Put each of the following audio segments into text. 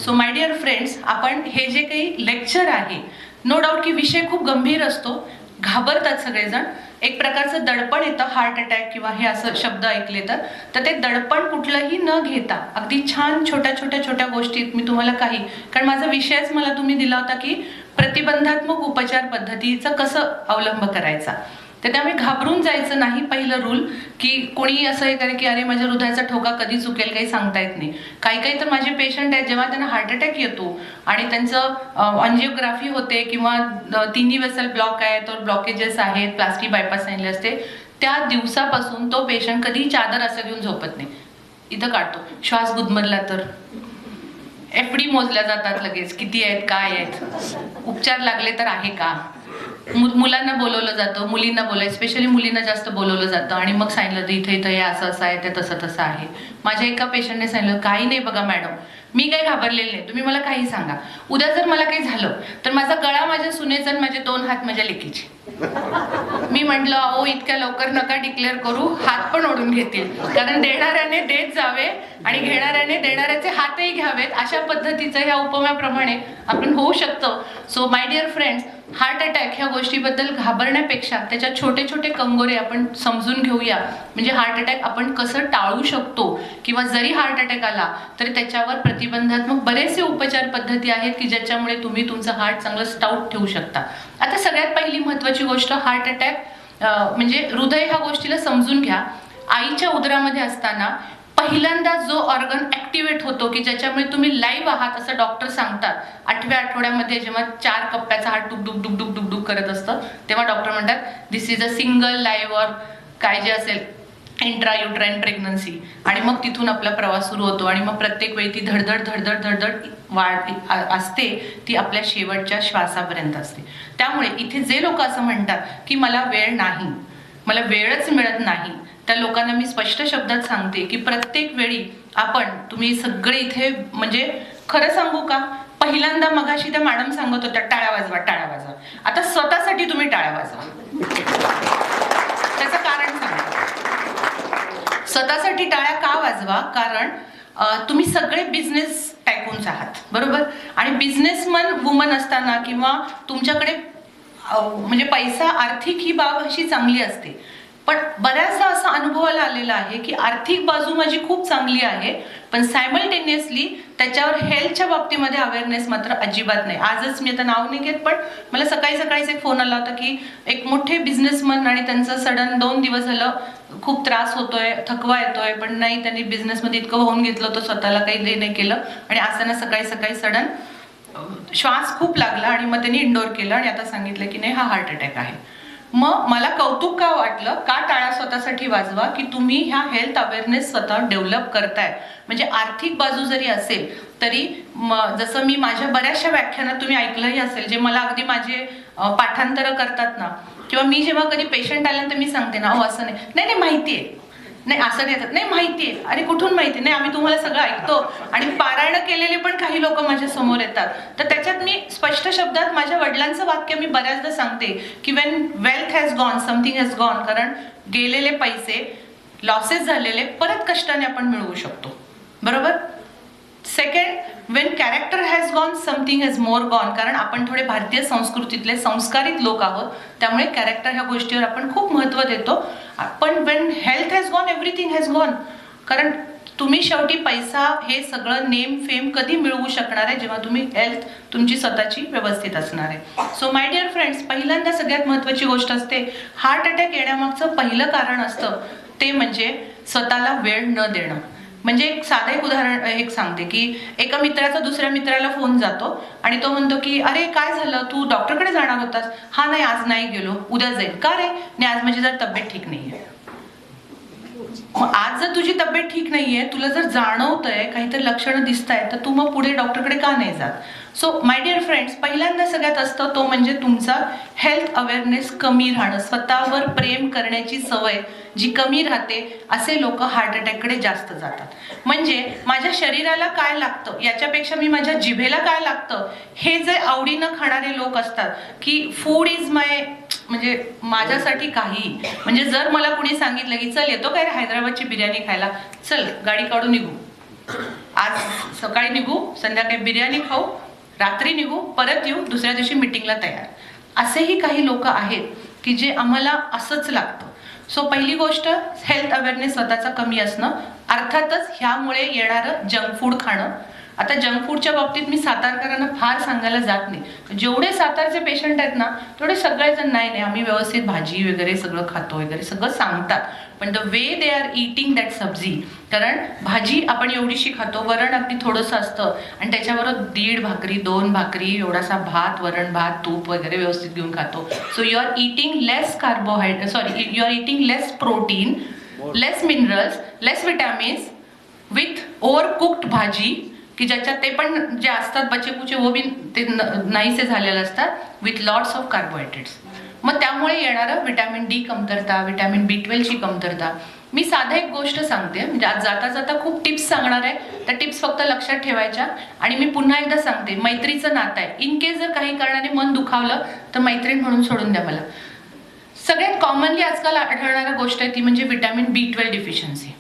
So my dear friends, आपण हे जे काही लेक्चर आहे, नो डाऊट की विषय खूप गंभीर असतो, घाबरतात सगळेजण, एक प्रकारचं दडपण येतं, हार्ट अटॅक किंवा हे असं शब्द ऐकले तर ते दडपण कुठलंही न घेता अगदी छान छोट्या गोष्टीत मी तुम्हाला कारण माझा विषयच मला तुम्ही दिला होता की प्रतिबंधात्मक उपचार पद्धतीचा कसं अवलंब करायचा, तर त्यामुळे घाबरून जायचं नाही. पहिलं रूल की कोणी असं हे करे की अरे माझ्या हृदयाचा ठोका कधी चुकेल काही सांगता येत नाही. काही तर माझे पेशंट आहेत, जेव्हा त्यांना हार्ट अटॅक येतो आणि त्यांचं अँजिओग्राफी होते किंवा तिन्ही वेसल ब्लॉक आहेत और ब्लॉकेजेस आहेत, प्लास्टिक बायपास सांगितले असते, त्या दिवसापासून तो पेशंट कधी चादर असं घेऊन झोपत नाही. इथं काढतो, श्वास गुदमरला तर एफडी मोजल्या जातात लगेच, किती आहेत काय आहेत, उपचार लागले तर आहे का. मुलांना बोलवलं जातं, मुलींना बोलायचं, स्पेशली मुलींना जास्त बोलवलं जातं आणि मग सांगितलं इथं हे असं आहे, ते तसं आहे. माझ्या एका पेशंटने सांगितलं काही नाही बघा मॅडम, मी काही घाबरलेले नाही, तुम्ही मला काही सांगा, उद्या जर मला काही झालं तर माझा गळा माझ्या सुनेचा आणि माझे 2 हात माझ्या लेकीचे. मी म्हटलं अहो इतक्या लवकर नका डिक्लेअर करू, हात पण ओढून घेतील, कारण देणाऱ्याने देत जावे आणि घेणाऱ्याने देणाऱ्याचे हातही घ्यावेत, अशा पद्धतीचं ह्या उपम्याप्रमाणे आपण होऊ शकतो. So my dear friends, heart attack ह्या गोष्टीबद्दल घाबरण्यापेक्षा त्याच्या छोटे कंगोरे आपण समजून घेऊया, म्हणजे हार्ट अटॅक आपण कसं टाळू शकतो, किंवा जरी हार्ट अटॅक आला तरी त्याच्यावर प्रतिबंधात्मक बरेचसे उपचार पद्धती आहेत की ज्याच्यामुळे तुम्ही तुमचं हार्ट चांगलं स्टाउट ठेवू शकता. आता सगळ्यात पहिली महत्त्वाची गोष्ट, हार्ट अटॅक म्हणजे हृदय ह्या गोष्टीला समजून घ्या. आईच्या उदरामध्ये असताना पहिल्यांदा जो ऑर्गन ऍक्टिव्हेट होतो की ज्याच्यामुळे तुम्ही लाईव्ह आहात असं डॉक्टर सांगतात, 8व्या आठवड्यामध्ये जेव्हा 4 कप्प्याचा हार्ट डुक करत असतं, तेव्हा डॉक्टर म्हणतात दिस इज अ सिंगल लाईव्ह और काय जे असेल इंट्रा युट्राइन प्रेग्नन्सी, आणि मग तिथून आपला प्रवास सुरू होतो आणि मग प्रत्येक वेळी ती धडधड वाढ असते, ती आपल्या शेवटच्या श्वासापर्यंत असते. त्यामुळे इथे जे लोक असं म्हणतात की मला वेळ नाही, मला वेळच मिळत नाही, त्या लोकांना मी स्पष्ट शब्दात सांगते की प्रत्येक वेळी तुम्ही सगळे इथे, म्हणजे खरं सांगू का, पहिल्यांदा मगाशी त्या मॅडम सांगत होत्या टाळ्या वाजवा, आता स्वतःसाठी तुम्ही टाळ्या वाजवा. त्याचं कारण सांगा, स्वतःसाठी टाळ्या का वाजवा, कारण तुम्ही सगळे बिझनेस टायकून्स आहात, बरोबर, आणि बिझनेसमन वुमन असताना किंवा तुमच्याकडे म्हणजे पैसा, आर्थिक ही बाब अशी चांगली असते, पण बऱ्याचदा असा अनुभवाला आलेला आहे की आर्थिक बाजू माझी खूप चांगली आहे, पण सायमल्टेनियसली त्याच्यावर हेल्थच्या बाबतीमध्ये अवेअरनेस मात्र अजिबात नाही. आजच मी आता नाव नाही घेत, पण मला सकाळीच एक फोन आला होता की एक मोठे बिझनेसमन आणि त्यांचं सडन 2 दिवस झालं खूप त्रास होतोय, थकवा येतोय, पण नाही, त्यांनी बिझनेसमध्ये इतकं होऊन घेतलं होतं, स्वतःला काही नाही केलं, आणि असताना सकाळी सडन श्वास खूप लागला आणि मग त्यांनी इंडोर केलं आणि आता सांगितलं की नाही हा हार्ट अटॅक आहे. मग मला कौतुक का वाटलं, का टाळ्या स्वतःसाठी वाजवा की तुम्ही ह्या हेल्थ अवेअरनेस स्वतः डेव्हलप करताय. म्हणजे आर्थिक बाजू जरी असेल तरी जसं मी माझ्या बऱ्याचशा व्याख्यानात तुम्ही ऐकलंही असेल, जे मला अगदी माझे पाठांतर करतात ना, किंवा मी जेव्हा कधी पेशंट आल्यानंतर मी सांगते ना, असं नाही माहितीये, नाही असं नाही माहितीये, अरे कुठून माहिती, नाही आम्ही तुम्हाला सगळं ऐकतो, आणि पारायण केलेले पण काही लोक माझ्या समोर येतात, तर त्याच्यात मी स्पष्ट शब्दात माझ्या वडिलांचं वाक्य मी बऱ्याचदा सांगते की Wien wealth has gone something has gone, कारण गेलेले पैसे, लॉसेस झालेले परत कष्टाने आपण मिळवू शकतो, बरोबर. Second, Wien character has gone something has more gone, कारण आपण थोडे भारतीय संस्कृतीतले संस्कारित लोक आहोत, त्यामुळे कॅरेक्टर ह्या गोष्टीवर आपण खूप महत्त्व देतो. पण Wien health has gone everything has gone, कारण तुम्ही शेवटी पैसा हे सगळं नेम फेम कधी मिळवू शकणार आहे, जेव्हा तुम्ही हेल्थ तुमची स्वतःची व्यवस्थित असणार आहे. सो माय डिअर फ्रेंड्स, पहिल्यांदा सगळ्यात महत्त्वाची गोष्ट असते, हार्ट अटॅक येण्यामागचं पहिलं कारण असतं ते म्हणजे स्वतःला वेळ न देणं. म्हणजे एक साधं एक उदाहरण एक सांगते की एका मित्राचा दुसऱ्या मित्राला फोन जातो आणि तो म्हणतो की अरे काय झालं, तू डॉक्टरकडे जाणार होतास, हा नाही आज नाही गेलो, उद्या जाईल, का रे, नाही आज माझी जर तब्येत ठीक नाहीये. मग आज जर तुझी तब्येत ठीक नाहीये, तुला जर जाणवतंय काहीतरी लक्षणं दिसत आहेत, तर तू मग पुढे डॉक्टरकडे का नाही जात. सो माय डिअर फ्रेंड्स, पहिल्यांदा सगळ्यात असतं तो म्हणजे तुमचा हेल्थ अवेअरनेस कमी राहणं, स्वतःवर प्रेम करण्याची सवय जी कमी राहते, असे लोक हार्ट अटॅककडे जास्त जातात. म्हणजे माझ्या शरीराला काय लागतं याच्यापेक्षा मी माझ्या जिभेला काय लागतं हे जे आवडीनं खाणारे लोक असतात की फूड इज माय, म्हणजे माझ्यासाठी काही, म्हणजे जर मला कुणी सांगितलं की चल येतो काय रे हैदराबादची बिर्याणी खायला, चल गाडी काढून निघू, आज सकाळी निघू, संध्याकाळी बिर्याणी खाऊ, रात्री निघू, परत येऊ, दुसऱ्या दिवशी मीटिंगला तयार. असेही काही लोक आहेत की जे आम्हाला असंच लागतं. सो पहिली गोष्ट हेल्थ अवेअरनेस स्वतःचा कमी असणं. अर्थातच ह्यामुळे येणारं जंक फूड खाणं. आता जंक फूडच्या बाबतीत मी सातारकरांना फार सांगायला जात नाही. जेवढे सातारचे पेशंट आहेत ना तेवढे सगळेजण नाही आम्ही व्यवस्थित भाजी वगैरे सगळं खातो वगैरे सगळं सांगतात. पण the way they are eating that सब्जी, कारण भाजी आपण एवढीशी खातो, वरण अगदी थोडंसं असतं आणि त्याच्याबरोबर 1.5 भाकरी 2 भाकरी एवढासा भात, वरण भात, तूप वगैरे व्यवस्थित घेऊन खातो. So you are eating less carbohydrate, sorry you are eating less protein, less minerals, less vitamins with over cooked भाजी की ज्याच्यात ते पण जे असतात बचेकुचे वो बी ते नाहीसे झालेले असतात विथ लॉट्स ऑफ कार्बोहायड्रेट्स. मग त्यामुळे येणारं विटॅमिन डी कमतरता, विटॅमिन B12ची कमतरता. मी साधा एक गोष्ट सांगते, म्हणजे आज जाता जाता खूप टिप्स सांगणार आहे, त्या टिप्स फक्त लक्षात ठेवायच्या. आणि मी पुन्हा एकदा सांगते, मैत्रीचं नातं आहे. इन केस जर काही कारणाने मन दुखावलं तर मैत्रीण म्हणून सोडून द्या मला. सगळ्यात कॉमनली आजकाल आढळणारी गोष्ट आहे ती म्हणजे विटॅमिन B12 डिफिशियन्सी.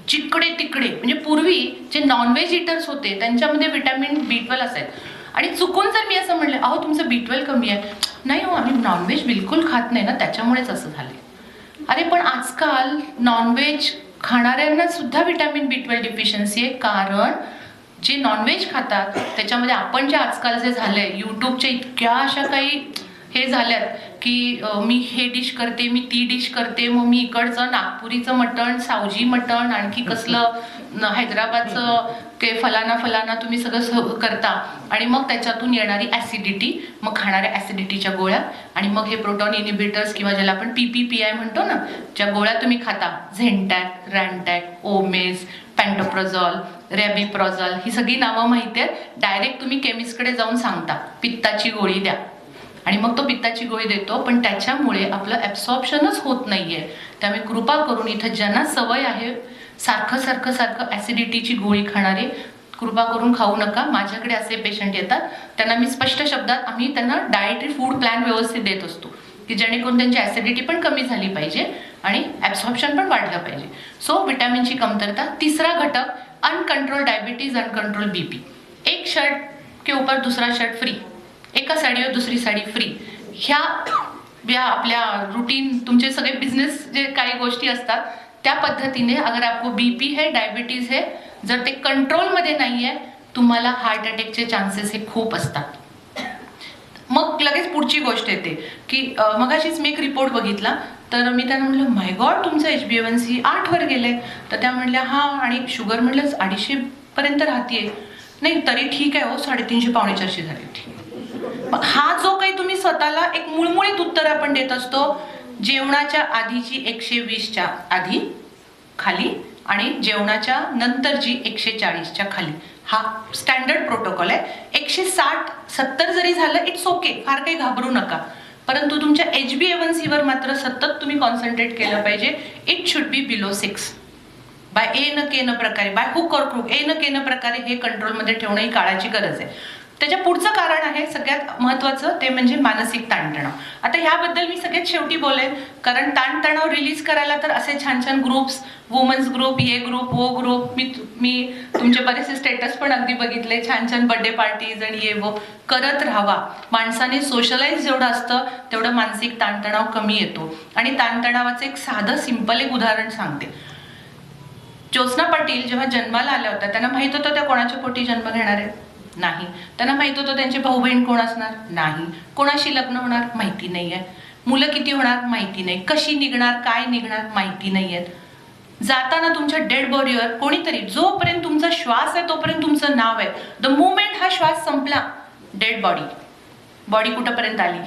जिकडे तिकडे म्हणजे पूर्वी जे नॉनव्हेज इटर्स होते त्यांच्यामध्ये विटॅमिन B12 असायचं. आणि चुकून जर मी असं म्हणलं अहो तुमचं B12 कमी आहे, नाही हो आम्ही नॉनव्हेज बिलकुल खात नाही ना त्याच्यामुळेच असं झालंय. अरे पण आजकाल नॉनव्हेज खाणाऱ्यांना सुद्धा विटॅमिन B12 डिफिशियन्सी आहे. कारण जे नॉनव्हेज खातात त्याच्यामध्ये आपण जे आजकाल जे झालंय यूट्यूबच्या इतक्या अशा काही हे झाल्यात की मी हे डिश करते, मी ती डिश करते, मग मी इकडचं नागपुरीचं मटण, सावजी मटण, आणखी कसलं हैदराबादचं ते फलाना फलाना तुम्ही सगळं करता आणि मग त्याच्यातून येणारी ॲसिडिटी, मग खाणाऱ्या ॲसिडिटीच्या गोळ्या आणि मग हे प्रोटॉन इनिबिटर्स किंवा ज्याला आपण PPPI म्हणतो ना, ज्या गोळ्या तुम्ही खाता, झेंटॅक, रॅनटॅक, ओमेस, पॅन्टोप्रोझॉल, रॅबिप्रोझॉल, ही सगळी नावं माहिती आहेत. डायरेक्ट तुम्ही केमिस्टकडे जाऊन सांगता पित्ताची गोळी द्या आणि मग तो पित्ताची गोळी देतो, पण त्याच्यामुळे आपलं ॲब्सॉर्प्शनच होत नाहीये. त्यामुळे कृपा करून इथं ज्यांना सवय आहे सारखं सारखं सारखं ॲसिडिटीची गोळी खाणारे, कृपा करून खाऊ नका. माझ्याकडे असे पेशंट येतात, त्यांना मी स्पष्ट शब्दात आम्ही त्यांना डाएटरी फूड प्लॅन व्यवस्थित देत असतो की जेणेकरून त्यांची ॲसिडिटी पण कमी झाली पाहिजे आणि ॲब्सॉर्प्शन पण वाढलं पाहिजे. सो विटॅमिनची कमतरता. तिसरा घटक अनकंट्रोल डायबिटीज, अनकंट्रोल BP. एक शर्ट के ऊपर दूसरा शर्ट फ्री, एका साडीवर दुसरी साडी फ्री. ह्या आपल्या रूटीन तुमचे सगळे बिझनेस जे काही गोष्टी असतात त्या पद्धतीने अगर आपको BP है, डायबिटीज है, जर ते कंट्रोलमध्ये नाही आहे तुम्हाला हार्ट अटॅकचे चान्सेस हे खूप असतात. मग लगेच पुढची गोष्ट येते की मगाशीच मी एक रिपोर्ट बघितला तर मी त्यांना म्हटलं माय गॉड तुमचं HbA1c 8 वर गेले. तर त्या म्हणल्या हां आणि शुगर म्हटलं 250 पर्यंत राहतीये. नाही तरी ठीक आहे हो, 350 पावणे 400 झाली होती. मग हा जो काही तुम्ही स्वतःला एक मुळमुळीत उत्तर आपण देत असतो, जेवणाच्या आधीची 120च्या आधी खाली आणि जेवणाच्या नंतरची 140च्या खाली, हा स्टँडर्ड प्रोटोकॉल आहे. 160-70 जरी झालं इट्स ओके, फार काही घाबरू नका. परंतु तुमच्या HbA1c वर मात्र सतत तुम्ही कॉन्सन्ट्रेट केलं पाहिजे. It should be below 6 by ए न के न प्रकारे, बाय हुक और क्रूक, ए न के न प्रकारे हे कंट्रोलमध्ये ठेवणं ही काळाची गरज आहे. त्याच्या पुढचं कारण आहे सगळ्यात महत्त्वाचं, ते म्हणजे मानसिक ताणतणाव. आता ह्याबद्दल मी सगळ्यात शेवटी बोलेन, कारण ताणतणाव रिलीज करायला तर असे छान छान ग्रुप्स, वुमन्स ग्रुप, हे ग्रुप, वो ग्रुप, मी तुमचे बरेचसे स्टेटस पण अगदी बघितले, छान छान बर्थडे पार्टीज आणि ये वो करत राहावा. माणसाने सोशलाइज जेवढं असतं तेवढं मानसिक ताणतणाव कमी येतो. आणि ताणतणावाचं एक साधं सिंपल एक उदाहरण सांगते. ज्योत्स्ना पाटील जेव्हा जन्माला आल्या होत्या त्यांना माहित होतं त्या कोणाच्या पोटी जन्म घेणार आहेत? नाही. त्यांना माहित होतं त्यांचे भाऊ बहीण कोण असणार? नाही. कोणाशी लग्न होणार? माहिती नाही आहे. मुलं किती होणार? माहिती नाही. कशी निघणार, काय निघणार, माहिती नाही आहेत. जाताना तुमच्या डेड बॉडीवर कोणीतरी, जोपर्यंत तुमचा श्वास आहे तोपर्यंत तुमचं नाव आहे, द मुमेंट हा श्वास संपला डेड बॉडी कुठंपर्यंत आली?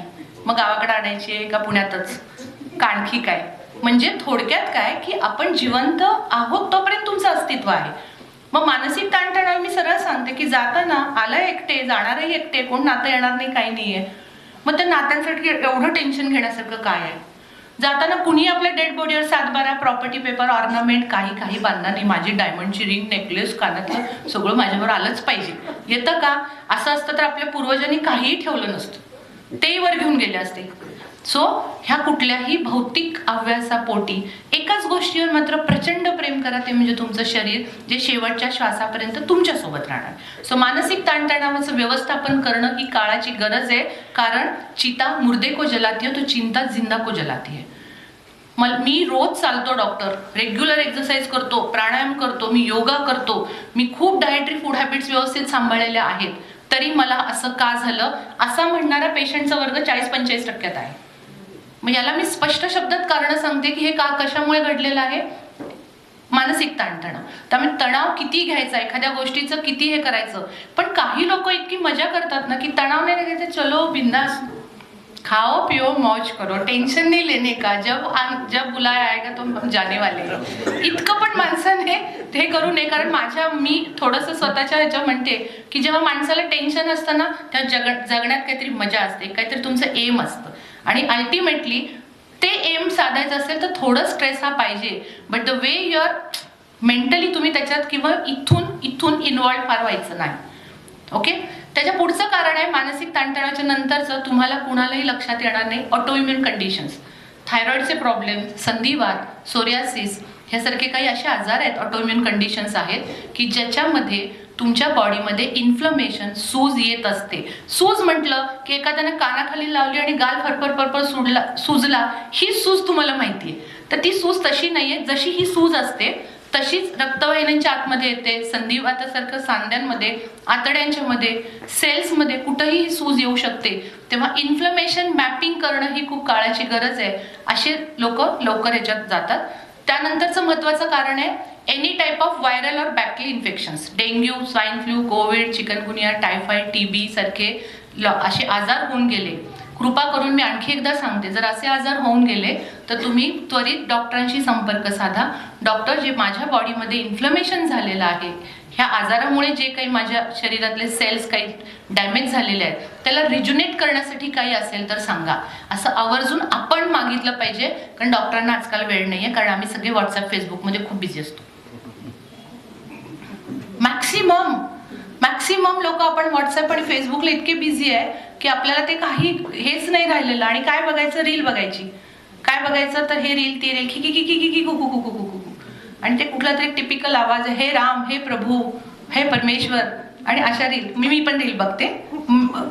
मग गावाकडे आणायची आहे का पुण्यातच? आणखी काय? म्हणजे थोडक्यात काय की आपण जिवंत आहोत तोपर्यंत तुमचं अस्तित्व आहे. मग मानसिक ताणतणाव मी सरळ सांगते की जाताना आलाय एकटे, जाणारही एकटे, कोण नातं येणार नाही, काही नाहीये. मग त्या नात्यांसाठी एवढं टेन्शन घेण्यासारखं काय आहे? जाताना कुणी आपल्या डेड बॉडीवर 7-12 प्रॉपर्टी पेपर, ऑर्नामेंट काही बांधणार नाही. माझी डायमंडची रिंग, नेकलेस, कानातलं सगळं माझ्यावर आलंच पाहिजे. येतं का? असं असतं तर आपल्या पूर्वजांनी काहीही ठेवलं नसतं. तेही वर घेऊन गेले असते. सो ह्या कुठल्याही भौतिक हव्यासापोटी एकाच गोष्टीवर मात्र प्रचंड प्रेम करा, ते म्हणजे तुमचं शरीर, जे शेवटच्या श्वासापर्यंत तुमच्या सोबत राहणार. सो मानसिक ताणतणावाचं व्यवस्थापन करणं ही काळाची गरज आहे, कारण चिता मुर्दे को जलाती है तो चिंता जिंदा को जलाती है. मी रोज चालतो डॉक्टर, रेग्युलर एक्सरसाइज करतो, प्राणायाम करतो, मी योगा करतो, मी खूप डायटरी फूड हॅबिट्स व्यवस्थित सांभाळलेल्या आहेत, तरी मला असं का झालं, असा म्हणणारा पेशंटचा वर्ग 40-45% आहे. मग याला मी स्पष्ट शब्दात कारण सांगते की हे का कशामुळे घडलेलं आहे. मानसिक ताणतणाव. त्यामुळे तणाव किती घ्यायचा, एखाद्या गोष्टीचं किती हे करायचं. पण काही लोक इतकी मजा करतात ना की तणाव नाही घ्यायचं, चलो बिंदास खाओ पिओ मौज करो, टेन्शन नाही लेने का, जब बुलाया आएगा तो हम जाने वाले. इतकं पण माणसाने हे करू नये. कारण मी थोडंसं स्वतःच्या ह्याच्या म्हणते की जेव्हा माणसाला टेन्शन असतं ना, त्या जगण्यात काहीतरी मजा असते, काहीतरी तुमचं एम असतं, आणि अल्टिमेटली ते एम साधायचं असेल तर थोडं स्ट्रेस हा पाहिजे. But the way your mentally तुम्ही त्याच्यात किंवा इथून इन्व्हॉल्व फार व्हायचं नाही. ओके. त्याच्या पुढचं कारण आहे मानसिक ताणतणावाच्या नंतरचं, तुम्हाला कुणालाही लक्षात येणार नाही, ऑटोइम्युन कंडिशन्स. थायरॉइडचे प्रॉब्लेम, संधिवात, सोरियासिस ह्यासारखे काही असे आजार आहेत, ऑटोइम्युन कंडिशन्स आहेत की ज्याच्यामध्ये तुमच्या बॉडीमध्ये इन्फ्लमेशन, सूज येत असते. सूज म्हटलं की एखाद्याने कानाखाली लावली आणि गाल फरफर सुजला, ही सूज तुम्हाला माहिती आहे. तर ती सूज तशी नाहीये, जशी ही सूज असते तशीच रक्तवाहिन्यांच्या आतमध्ये येते, संधिवातासारखं सांध्यांमध्ये, आतड्यांच्या मध्ये, सेल्समध्ये कुठंही ही सूज येऊ शकते. तेव्हा इन्फ्लमेशन मॅपिंग करणं ही खूप काळाची गरज आहे. असे लोक लवकर ह्याच्यात जातात. त्यानंतरचं महत्त्वाचं कारण आहे एनी टाईप ऑफ व्हायरल और bacterial infections. Dengue, swine flu, Covid, chikungunya, typhoid, TB सारखे असे आजार होऊन गेले. कृपा करून मी आणखी एकदा सांगते, जर असे आजार होऊन गेले तर तुम्ही त्वरित डॉक्टरांशी संपर्क साधा. डॉक्टर, जे माझ्या बॉडीमध्ये इन्फ्लमेशन झालेलं आहे, ह्या आजारामुळे जे काही माझ्या शरीरातले सेल्स काही डॅमेज झालेले आहेत, त्याला रिज्युनेट करण्यासाठी काही असेल तर सांगा, असं आवर्जून आपण मागितलं पाहिजे. कारण डॉक्टरांना आजकाल वेळ नाही आहे, कारण आम्ही सगळे व्हॉट्सअप फेसबुकमध्ये खूप बिझी असतो. मॅक्सिमम लोक आपण व्हॉट्सअप आणि फेसबुकला इतके बिझी आहे की आपल्याला ते काही हेच नाही राहिलेलं. आणि काय बघायचं, रील बघायची. काय बघायचं तर हे रील, ते रील, खी खी खी खी खू खू खू खू खू, आणि ते कुठला तरी टिपिकल आवाज आहे, हे राम, हे प्रभू, हे परमेश्वर, आणि अशा रील. मी पण रील बघते,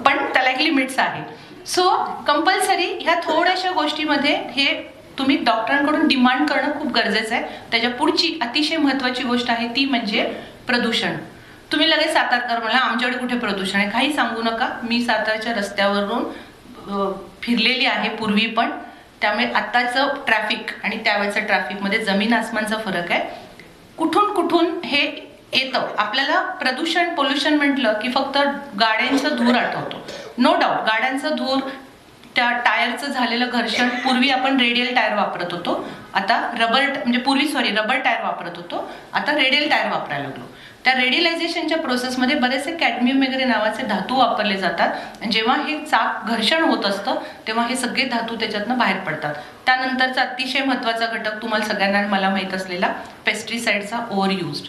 पण त्याला एक लिमिट्स आहे. सो कंपल्सरी ह्या थोड्याशा गोष्टीमध्ये हे तुम्ही डॉक्टरांकडून डिमांड करणं खूप गरजेचं आहे. त्याच्या पुढची अतिशय महत्त्वाची गोष्ट आहे ती म्हणजे प्रदूषण. तुम्ही लगेच सातारकर मला, आमच्याकडे कुठे प्रदूषण आहे, काही सांगू नका. मी सातारच्या रस्त्यावरून फिरलेली आहे पूर्वी पण, त्यामुळे आत्ताचं ट्रॅफिक आणि त्यावेळेचं ट्रॅफिकमध्ये जमीन आसमानचा फरक आहे. कुठून कुठून हे येतं. आपल्याला प्रदूषण, पोल्युशन म्हटलं की फक्त गाड्यांचा धूर आठवतो. नो डाऊट, गाड्यांचा धूर, त्या टायरचं झालेलं घर्षण. पूर्वी आपण रेडियल टायर वापरत होतो, आता रबर टायर वापरत होतो, आता रेडियल टायर वापरायला लागलो. त्या रेडियलायझेशनच्या प्रोसेसमध्ये बरेचसे कॅडमियम वगैरे नावाचे धातू वापरले जातात. जेव्हा हे चाक घर्षण होत असतं तेव्हा हे सगळे धातू त्याच्यातनं बाहेर पडतात. त्यानंतरचा अतिशय महत्त्वाचा घटक तुम्हाला सगळ्यांना मला माहीत असलेला पेस्टिसाइडचा ओव्हरयूज.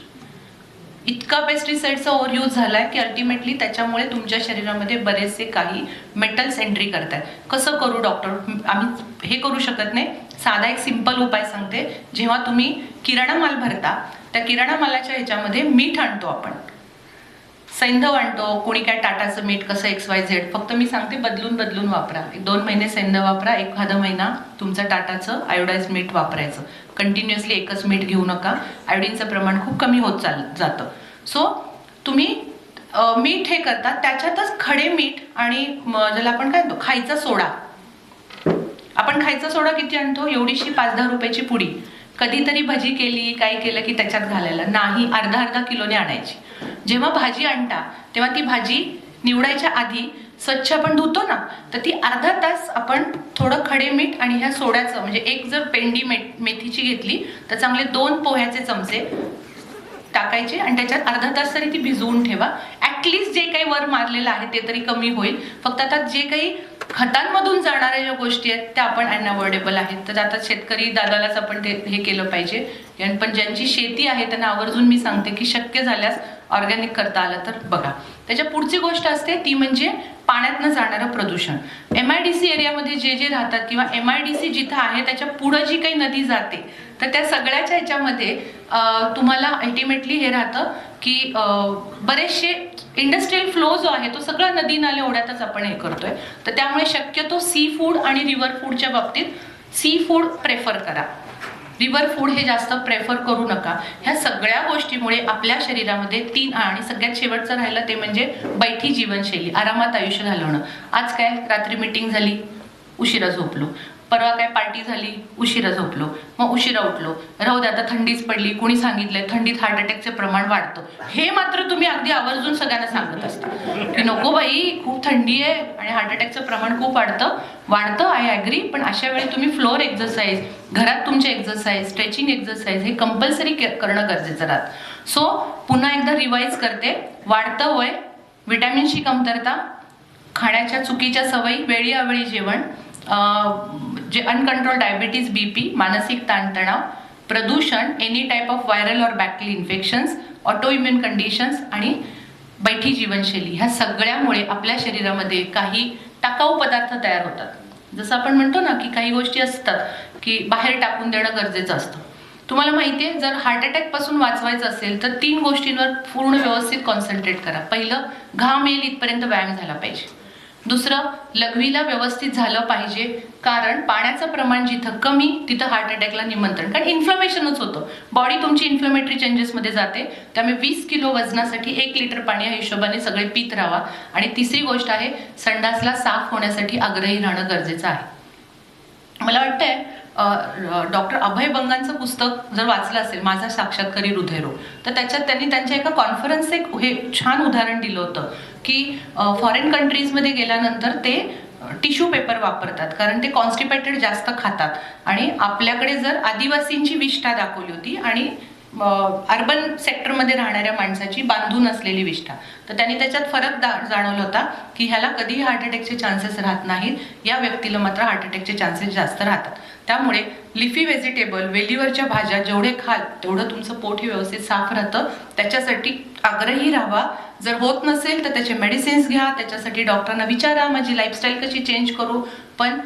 इतका पेस्टिसाइडचा ओव्हरयूज झालाय की अल्टिमेटली त्याच्यामुळे तुमच्या शरीरामध्ये बरेचसे काही मेटल्स एंट्री करतात. कसं करू डॉक्टर, आम्ही हे करू शकत नाही. साधा एक सिंपल उपाय सांगते. जेव्हा तुम्ही किराणा माल भरता, त्या किराणा मालाच्या ह्याच्यामध्ये मीठ आणतो आपण, सैंधव आणतो, कोणी काय टाटाचं मीठ, कसं XYZ. फक्त मी सांगते बदलून वापरा. 2 महिने सैंधव वापरा, एखादा महिना तुमचं टाटाचं आयोडाइज मीठ वापरायचं. कंटिन्युअसली एकच मीठ घेऊ नका, आयोडीनचं प्रमाण खूप कमी होत जातं. सो तुम्ही मीठ हे करता, त्याच्यातच खडे मीठ आणि ज्याला आपण काय म्हणतो खायचा सोडा. आपण खायचा सोडा किती आणतो, एवढीशी 5-10 रुपयाची पुडी. कधीतरी भजी केली, काय केलं की त्याच्यात घालायला नाही, अर्धा किलोने आणायची. जेव्हा भाजी आणता तेव्हा ती भाजी निवडायच्या आधी स्वच्छ आपण धुतो ना, तर ती अर्धा तास आपण थोडं खडे मीठ आणि ह्या सोड्याचं, म्हणजे एक जर पेंडी मेथीची घेतली तर चांगले 2 पोह्याचे चमचे टाकायचे आणि त्याच्यात अर्धा तास तरी ती भिजवून ठेवा. ॲटलिस्ट जे काही वर मारलेलं आहे ते तरी कमी होईल. फक्त आता जे काही खतांमधून जाणाऱ्या ज्या गोष्टी आहेत त्या आपण अनअवॉइडेबल आहेत. तर आता शेतकरी दादालाच आपण ते हे केलं पाहिजे. पण ज्यांची शेती आहे त्यांना आवर्जून मी सांगते की शक्य झाल्यास ऑर्गॅनिक करता आलं तर बघा. त्याच्या पुढची गोष्ट असते ती म्हणजे पाण्यातनं जाणारं प्रदूषण, MIDC एरियामध्ये जे राहतात किंवा MIDC जिथं आहे त्याच्या पुढं जी काही नदी जाते तर त्या सगळ्याच्या ह्याच्यामध्ये तुम्हाला अल्टिमेटली हे राहतं की बरेचसे इंडस्ट्रियल फ्लो जो आहे तो सगळा नदी नाले ओढ्यातच आपण हे करतोय. तर त्यामुळे शक्यतो सी फूड आणि रिव्हर फूडच्या बाबतीत सी फूड प्रेफर करा, रिव्हर फूड हे जास्त प्रेफर करू नका. ह्या सगळ्या गोष्टीमुळे आपल्या शरीरामध्ये 3 आणि सगळ्यात शेवटचं राहिलं ते म्हणजे बैठी जीवनशैली, आरामात आयुष्य घालवणं. आज काय रात्री मीटिंग झाली, उशिरा झोपलो, परवा काय पार्टी झाली, उशिरा झोपलो, मग उशिरा उठलो, राहू दे आता थंडीच पडली, कोणी सांगितलंय थंडीत हार्ट अटॅकचे प्रमाण वाढतं. हे मात्र तुम्ही अगदी आवर्जून सगळ्यांना सांगत असता की नको बाई खूप थंडी आहे आणि हार्ट अटॅकचं प्रमाण खूप वाढतं. I agree. पण अशा वेळी तुम्ही फ्लोअर एक्सरसाइज, घरात तुमचे एक्सरसाइज, स्ट्रेचिंग एक्सरसाइज हे कंपल्सरी करणं गरजेचं राहतं. सो पुन्हा एकदा रिवाईज करते. वाढतं वय, विटॅमिनची कमतरता, खाण्याच्या चुकीच्या सवयी, वेळी अवेळी जेवण, जे अनकंट्रोल डायबिटीज, BP, मानसिक ताणतणाव, प्रदूषण, एनी टाईप ऑफ व्हायरल और bacterial infections, auto immune conditions आणि बैठी जीवनशैली ह्या सगळ्यामुळे आपल्या शरीरामध्ये काही टाकाऊ पदार्थ तयार होतात. जसं आपण म्हणतो ना की काही गोष्टी असतात की बाहेर टाकून देणं गरजेचं असतं. तुम्हाला माहिती आहे जर हार्ट अटॅक पासून वाचवायचं असेल तर 3 गोष्टींवर पूर्ण व्यवस्थित कॉन्सन्ट्रेट करा. पहिलं, घाम येईल इथपर्यंत व्यायाम झाला पाहिजे. दुसरं, लघवीला व्यवस्थित झालं पाहिजे, कारण पाण्याचं प्रमाण जिथं कमी तिथं हार्ट अटॅकला निमंत्रण, कारण इन्फ्लमेशनच होतं. बॉडी तुमची इन्फ्लमेटरी चेंजेसमध्ये जाते. त्यामुळे 20 किलो वजनासाठी 1 लिटर पाणी या हिशोबाने सगळे पित राहा. आणि तिसरी गोष्ट आहे, संडासला साफ होण्यासाठी आग्रही राहणं गरजेचं आहे. मला वाटतंय डॉक्टर अभय बंगांचं पुस्तक जर वाचलं असेल, माझा साक्षात्कारी हृदयरोग, तर त्याच्यात त्यांनी त्यांच्या एका कॉन्फरन्स एक हे छान उदाहरण दिलं होतं की फॉरेन कंट्रीजमध्ये गेल्यानंतर ते टिश्यू पेपर वापरतात कारण ते कॉन्स्टिपेटेड जास्त खातात. आणि आपल्याकडे जर आदिवासींची विष्ठा दाखवली होती आणि अर्बन सेक्टरमध्ये राहणाऱ्या माणसाची बांधून असलेली विष्ठा, तर त्यांनी त्याच्यात फरक जाणवला होता की ह्याला कधीही हार्ट अटॅकचे चान्सेस राहत नाहीत, या व्यक्तीला मात्र हार्ट अटॅकचे चान्सेस जास्त राहतात. त्यामुळे लिफी व्हेजिटेबल, वेलीवरच्या भाज्या जेवढे खाल तेवढं तुमचं पोट हे व्यवस्थित साफ राहतं. त्याच्यासाठी आग्रही राहा. जर होत नसेल तर त्याचे मेडिसिन्स घ्या, त्याच्यासाठी डॉक्टरांना विचारा माझी लाईफस्टाईल कशी चेंज करू, पण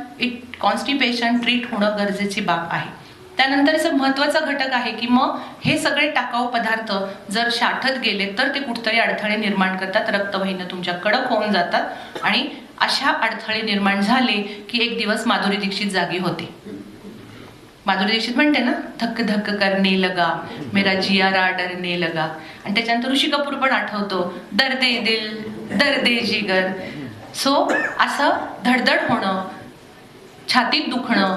कॉन्स्टिपेशन ट्रीट होणं गरजेची बाब आहे. त्यानंतरचं महत्त्वाचा घटक आहे की मग हे सगळे टाकाऊ पदार्थ जर साठत गेले तर ते कुठतरी अडथळे निर्माण करतात, रक्तवाहिन्या तुमच्या कडक होऊन जातात आणि अशा अडथळे निर्माण झाले की एक दिवस माधुरी दीक्षित जागी होते. माधुरी दीक्षित म्हणते ना, धक्क धक्क करने लगा मेरा जियारा डरने लगा. आणि त्याच्यानंतर ऋषी कपूर पण आठवतो, दर्दे दिल दर्दे जिगर. सो असं धडधड होणं, छातीत दुखणं,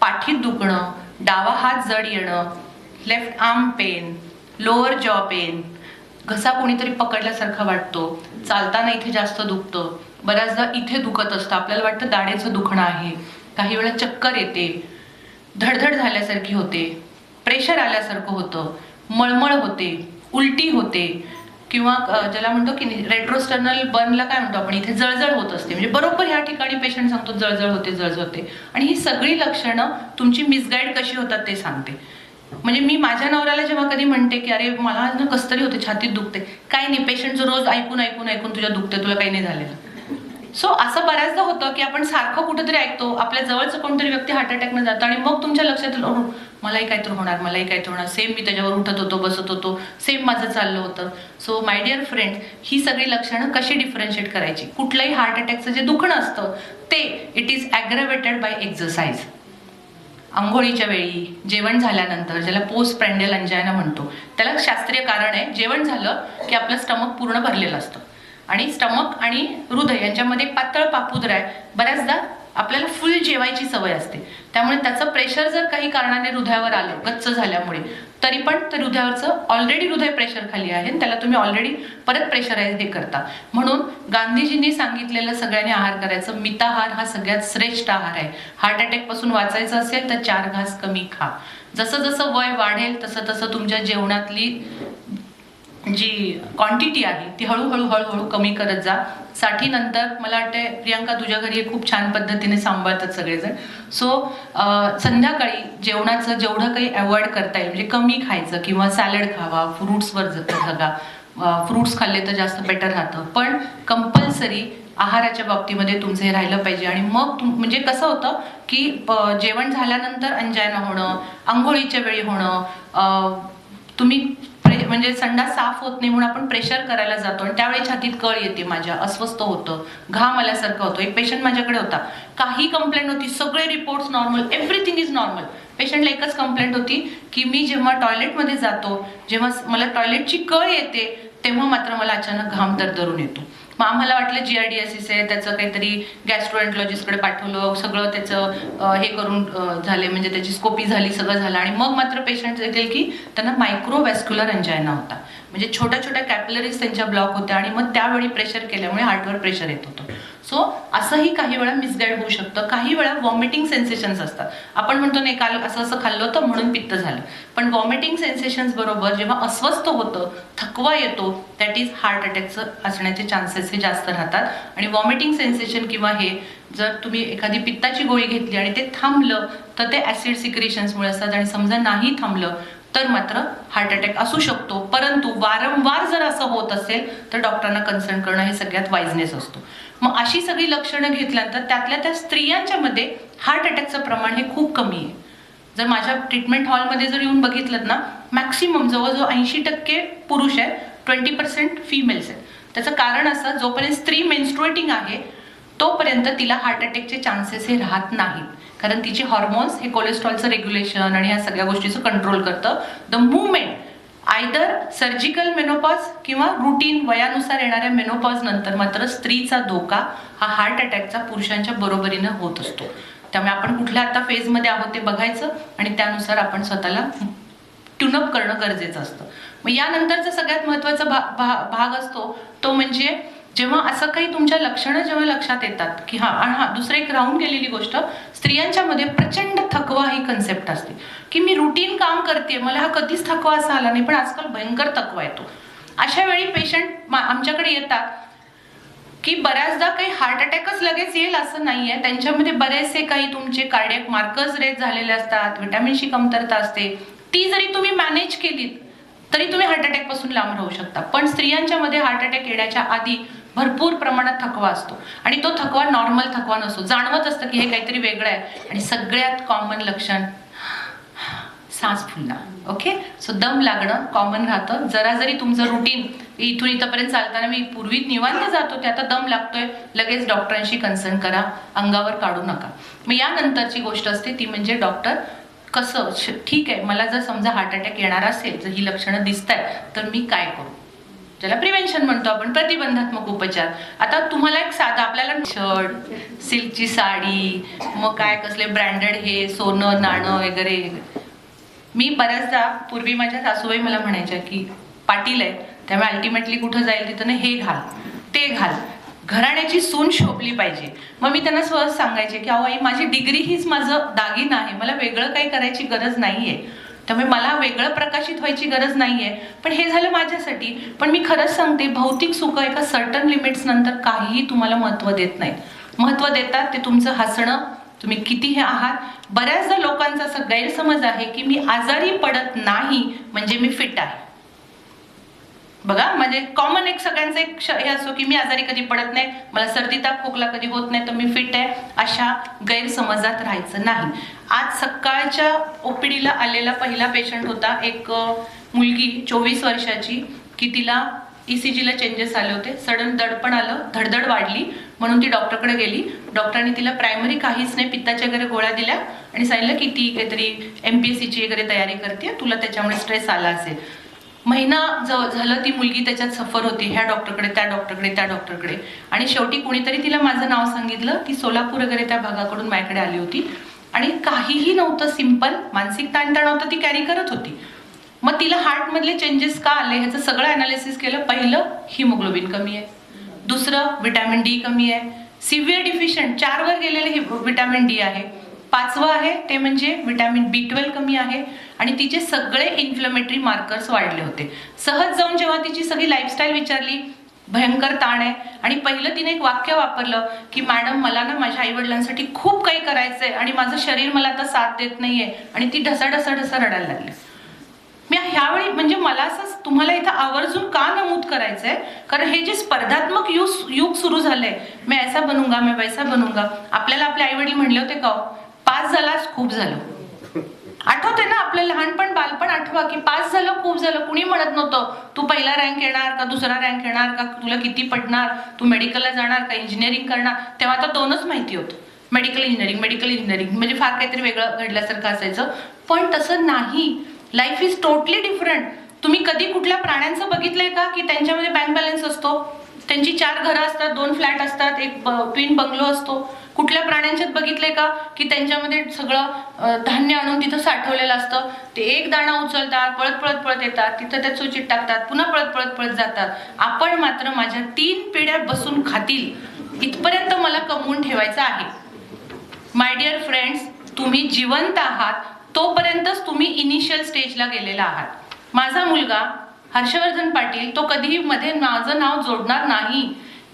पाठीत दुखणं, डावा हात जड येणं, left arm pain, lower jaw pain, घसा कोणीतरी पकडल्यासारखा वाटतो, चालताना इथे जास्त दुखतं, बऱ्याचदा इथे दुखत असतं, आपल्याला वाटतं दाढेचं दुखणं आहे, काही वेळा चक्कर येते, धडधड झाल्यासारखी होते, प्रेशर आल्यासारखं होतं, मळमळ होते, उलटी होते, किंवा ज्याला म्हणतो की रेट्रोस्टर्नल बर्नला काय म्हणतो आपण, इथे जळजळ होत असते. म्हणजे बरोबर ह्या ठिकाणी पेशंट सांगतो जळजळ होते. आणि ही सगळी लक्षणं तुमची मिसगाईड कशी होतात ते सांगते. म्हणजे मी माझ्या नवऱ्याला जेव्हा कधी म्हणते की अरे मला ना कसं तरी होते, छातीत दुखते, काही नाही, पेशंटचं रोज ऐकून तुझ्या दुखते, तुला काही नाही झालेलं. सो असं बऱ्याचदा होतं की आपण सारखं कुठेतरी ऐकतो, आपल्या जवळचं कोणतरी व्यक्ती हार्ट अटॅकनं जातं आणि मग तुमच्या लक्षात येईल मलाही काहीतरी होणार, सेम मी त्याच्यावर उठत होतो, बसत होतो, सेम माझं चाललं होतं. सो माय डिअर फ्रेंड्स, ही सगळी लक्षणं कशी डिफरन्शिएट करायची? कुठलंही हार्ट अटॅकचं जे दुखणं असतं ते इट इज ॲग्रवेटेड बाय एक्सरसाइज. आंघोळीच्या वेळी, जेवण झाल्यानंतर, ज्याला पोस्ट प्रँडियल अंजायना म्हणतो, त्याला शास्त्रीय कारण आहे. जेवण झालं की आपलं स्टमक पूर्ण भरलेलं असतं आणि स्टमक आणि हृदय यांच्यामध्ये एक पातळ पापुद्र आहे. बऱ्याचदा आपल्याला फुल जेवायची सवय असते, त्यामुळे त्याचं प्रेशर जर काही कारणाने हृदयावर आलं गच्च झाल्यामुळे, तरी पण ते हृदयावरचं ऑलरेडी हृदय प्रेशर खाली आहे आणि त्याला तुम्ही ऑलरेडी परत प्रेशराईज हे करता. म्हणून गांधीजींनी सांगितलेलं सगळ्यांनी आहार करायचं, मिताहार हा सगळ्यात श्रेष्ठ आहार आहे. हार्ट अटॅक पासून वाचायचं असेल तर 4 घास कमी खा. जसं जसं वय वाढेल तसं तसं तुमच्या जेवणातली जी क्वांटिटी आहे ती हळूहळू कमी करत जा. 60 नंतर मला वाटतंय प्रियांका तुझ्या घरी हे खूप छान पद्धतीने सांभाळतात सगळेजण. सो संध्याकाळी जेवणाचं जेवढं काही अवॉइड करता येईल, म्हणजे कमी खायचं किंवा सॅलड खावा, फ्रुट्सवर जगा, फ्रुट्स खाल्ले तर जास्त बेटर राहतं. पण कंपल्सरी आहाराच्या बाबतीमध्ये तुमचं हे राहिलं पाहिजे. आणि मग म्हणजे कसं होतं की जेवण झाल्यानंतर अंजायना होणं, आंघोळीच्या वेळी होणं, तुम्ही म्हणजे संडास साफ होत नाही म्हणून आपण प्रेशर करायला जातो आणि त्यावेळी छातीत कळ येते, माझ्या अस्वस्थ होतं, घाम आल्यासारखं होतं. एक पेशंट माझ्याकडे होता, काही कंप्लेंट होती, सगळे reports normal, everything is normal. पेशंटला एकच कंप्लेंट होती की मी जेव्हा टॉयलेटमध्ये जातो, जेव्हा मला टॉयलेटची कळ येते, तेव्हा मात्र मला अचानक घाम दरदरून येतो. मग आम्हाला वाटलं GRDSIS आहे, त्याचं काहीतरी गॅस्ट्रोएन्टॉलॉजिस्टकडे पाठवलं, सगळं त्याचं हे करून झाले, म्हणजे त्याची स्कोपी झाली, सगळं झालं. आणि मग मात्र पेशंट येतील की त्यांना मायक्रोवॅस्क्युलर अंजायना होता, म्हणजे छोट्या छोट्या कॅपिलरीज त्यांच्या ब्लॉक होत्या आणि मग त्यावेळी प्रेशर केल्यामुळे हार्टवर प्रेशर येत होतं. सो असंही काही वेळा मिसगाईड होऊ शकतं. काही वेळा वॉमिटिंग सेन्सेशन्स असतात. आपण म्हणतो नाही काल असं असं खाल्लं होतं म्हणून पित्त झालं, पण वॉमिटिंग सेन्सेशन्स बरोबर जेव्हा अस्वस्थ होतं, थकवा येतो, दॅट इज हार्ट अटॅकचं असण्याचे चान्सेस हे जास्त राहतात. आणि वॉमिटिंग सेन्सेशन किंवा हे जर तुम्ही एखादी पित्ताची गोळी घेतली आणि ते थांबलं तर ते ॲसिड सिक्रेशन्समुळे असतात, आणि समजा नाही थांबलं तर मात्र हार्ट अटॅक असू शकतो. परंतु वारंवार जर असं होत असेल तर डॉक्टरांना कन्सल्ट करणं हे सगळ्यात वाईजनेस असतो. मग अशी सगळी लक्षणं घेतल्यानंतर त्यातल्या त्या स्त्रियांच्या मध्ये हार्ट अटॅकचं प्रमाण हे खूप कमी आहे. जर माझ्या ट्रीटमेंट हॉलमध्ये जर येऊन बघितलं ना, मॅक्सिमम जवळजवळ 80% पुरुष आहे, 20% फिमेल्स आहेत. त्याचं कारण असं, जोपर्यंत स्त्री मेन्स्ट्रुएटिंग आहे तोपर्यंत तिला हार्ट अटॅकचे चान्सेस हे राहत नाहीत, कारण तिचे हॉर्मोन्स हे कोलेस्ट्रॉलचं रेग्युलेशन आणि ह्या सगळ्या गोष्टीचं कंट्रोल करतं. The movement either surgical menopause किंवा रुटीन वयानुसार येणाऱ्या मेनोपॉज नंतर मात्र स्त्रीचा धोका हा हार्ट अटॅकचा पुरुषांच्या बरोबरीनं होत असतो. त्यामुळे आपण कुठल्या आता फेजमध्ये आहोत ते बघायचं आणि त्यानुसार आपण स्वतःला ट्यूनअप करणं गरजेचं असतं. मग यानंतरचा सगळ्यात महत्त्वाचा भाग असतो तो म्हणजे जेव्हा असं काही तुमच्या लक्षणं जेव्हा लक्षात येतात की दुसरं एक राहून गेलेली गोष्ट, स्त्रियांच्या मध्ये प्रचंड थकवा ही कन्सेप्ट असते की मी रुटीन काम करते, मला हा कधीच थकवा असा आला नाही, पण आजकाल भयंकर थकवा येतो. अशा वेळी पेशंट आमच्याकडे येतात की बऱ्याचदा काही हार्ट अटॅकच लगेच येईल असं नाहीये, त्यांच्यामध्ये बरेचसे काही तुमचे कार्डियक मार्कर्स रेज झालेले असतात, व्हिटॅमिन सी कमतरता असते, ती जरी तुम्ही मॅनेज केलीत तरी तुम्ही हार्ट अटॅक पासून लांब राहू शकता. पण स्त्रियांच्या मध्ये हार्ट अटॅक येण्याच्या आधी भरपूर प्रमाणात थकवा असतो आणि तो थकवा नॉर्मल थकवा नसतो, जाणवत असतं की हे काहीतरी वेगळं आहे. आणि सगळ्यात कॉमन लक्षण सांस फुलणं. ओके, सो दम लागणं कॉमन राहतं. जरा जरी तुमचं रुटीन इथून इथपर्यंत चालताना मी पूर्वी निवांत जात होते, आता दम लागतोय, लगेच डॉक्टरांशी कन्सल्ट करा, अंगावर काढू नका. मग यानंतरची गोष्ट असते ती म्हणजे डॉक्टर कसं, ठीक आहे मला जर समजा हार्ट अटॅक येणार असेल, जर ही लक्षणं दिसत आहेत तर मी काय करू, ज्याला प्रिव्हेन्शन म्हणतो आपण, प्रतिबंधात्मक उपचार. आता तुम्हाला एक साधा आपल्याला शर्ट, सिल्कची साडी, मग काय कसले ब्रँडेड हे सोनं नाणं वगैरे. मी बऱ्याचदा पूर्वी माझ्या सासूबाई मला म्हणायच्या की पाटील आहे त्यामुळे अल्टिमेटली कुठं जाईल तिथं ना हे घाल ते घाल, घराण्याची सून शोभली पाहिजे. मग मी त्यांना सहज सांगायचे की अहो आई, माझी डिग्री हीच माझं दागिनं आहे, मला वेगळं काही करायची गरज नाहीये, त्यामुळे मला वेगळं प्रकाशित व्हायची गरज नाहीये. पण हे झालं माझ्यासाठी. पण मी खरंच सांगते, भौतिक सुख एका सर्टन लिमिट्स नंतर काहीही तुम्हाला महत्त्व देत नाहीत. महत्त्व देतात ते तुमचं हसणं, तुम्ही किती हे आहात. बऱ्याचदा लोकांचा असा गैरसमज आहे की मी आजारी पडत नाही म्हणजे मी फिट आहे. बघा, म्हणजे कॉमन एक सगळ्यांचं एक हे असो की मी आजारी कधी पडत नाही, मला सर्दी ताप खोकला कधी होत नाही तर मी फिट आहे. अशा गैरसमजात राहायचं नाही. आज सकाळच्या ओपीडीला आलेला पहिला पेशंट होता, एक मुलगी 24 वर्षाची, की तिला ECG ला चेंजेस आले होते, सडन दडपण आलं, धडधड वाढली, म्हणून ती डॉक्टरकडे गेली. डॉक्टरांनी तिला प्रायमरी काहीच नाही, पित्ताच्या वगैरे गोळ्या दिल्या आणि सांगितलं की ती काहीतरी MPSCची वगैरे तयारी करते, तुला त्याच्यामुळे स्ट्रेस आला असेल. महिना झालं ती मुलगी त्याच्यात सफर होती, ह्या डॉक्टरकडे त्या डॉक्टरकडे त्या डॉक्टरकडे, आणि शेवटी कुणीतरी तिला माझं नाव सांगितलं. ती सोलापूर वगैरे त्या भागाकडून माझ्याकडे आली होती आणि काहीही नव्हतं, सिंपल मानसिक ताणतणाव तर ती कॅरी करत होती. मग तिला हार्टमधले चेंजेस का आले ह्याचं सगळं अनालिसिस केलं. पहिलं, हिमोग्लोबिन कमी आहे. दुसरं, व्हिटॅमिन D कमी आहे, सिव्हिअर डिफिशियंट 4 वर गेलेले व्हिटॅमिन D आहे. 5वं आहे ते म्हणजे व्हिटॅमिन B12 कमी आहे. आणि तिचे सगळे इन्फ्लमेटरी मार्कर्स वाढले होते. सहज जाऊन जेव्हा तिची सगळी लाईफस्टाईल विचारली, भयंकर ताण आहे. आणि पहिलं तिने एक वाक्य वापरलं की मॅडम, मला ना माझ्या आईवडिलांसाठी खूप काही करायचंय आणि माझं शरीर मला आता साथ देत नाहीये, आणि ती ढसा रडायला लागली. मी ह्यावेळी म्हणजे मला असं तुम्हाला इथं आवर्जून का नमूद करायचंय, कारण हे जे स्पर्धात्मक युग सुरू झालंय, मैं ऐसा बनूंगा मैं वैसा बनूंगा, आपल्याला आपले आई वडील म्हणले होते का पास झालास खूप झालं. आठवते ना आपलं लहानपण बालपण आठवा की पास झालं खूप झालं. कुणी म्हणत नव्हतं तू पहिला रँक येणार का दुसरा रँक येणार का, तुला किती पडणार, तू मेडिकलला जाणार का इंजिनिअरिंग करणार. तेव्हा तर दोनच माहिती होतं, मेडिकल इंजिनिअरिंग म्हणजे फार काहीतरी वेगळं घडल्यासारखं असायचं. पण तसं नाही, लाईफ इज टोटली डिफरंट. तुम्ही कधी कुठल्या प्राण्यांचं बघितलंय का की त्यांच्यामध्ये बँक बॅलन्स असतो, त्यांची 4 घरं असतात, 2 फ्लॅट असतात, एक ट्विन बंगलो असतो. कुठल्या प्राण्यांच्यात बघितलंय का की त्यांच्यामध्ये सगळं धान्य आणून तिथं साठवलेलं असतं, ते एक दाणा उचलतात, पळत येतात, तिथं त्या चोचीत टाकतात, पुन्हा पळत जातात. आपण मात्र माझ्या 3 पिढ्या बसून खातील इथपर्यंत मला कमवून ठेवायचं आहे. माय डिअर फ्रेंड्स, तुम्ही जिवंत आहात तोपर्यंतच तुम्ही इनिशियल स्टेजला गेलेला आहात. माझा मुलगा हर्षवर्धन पाटील तो कधीही मध्ये माझं नाव जोडणार नाही.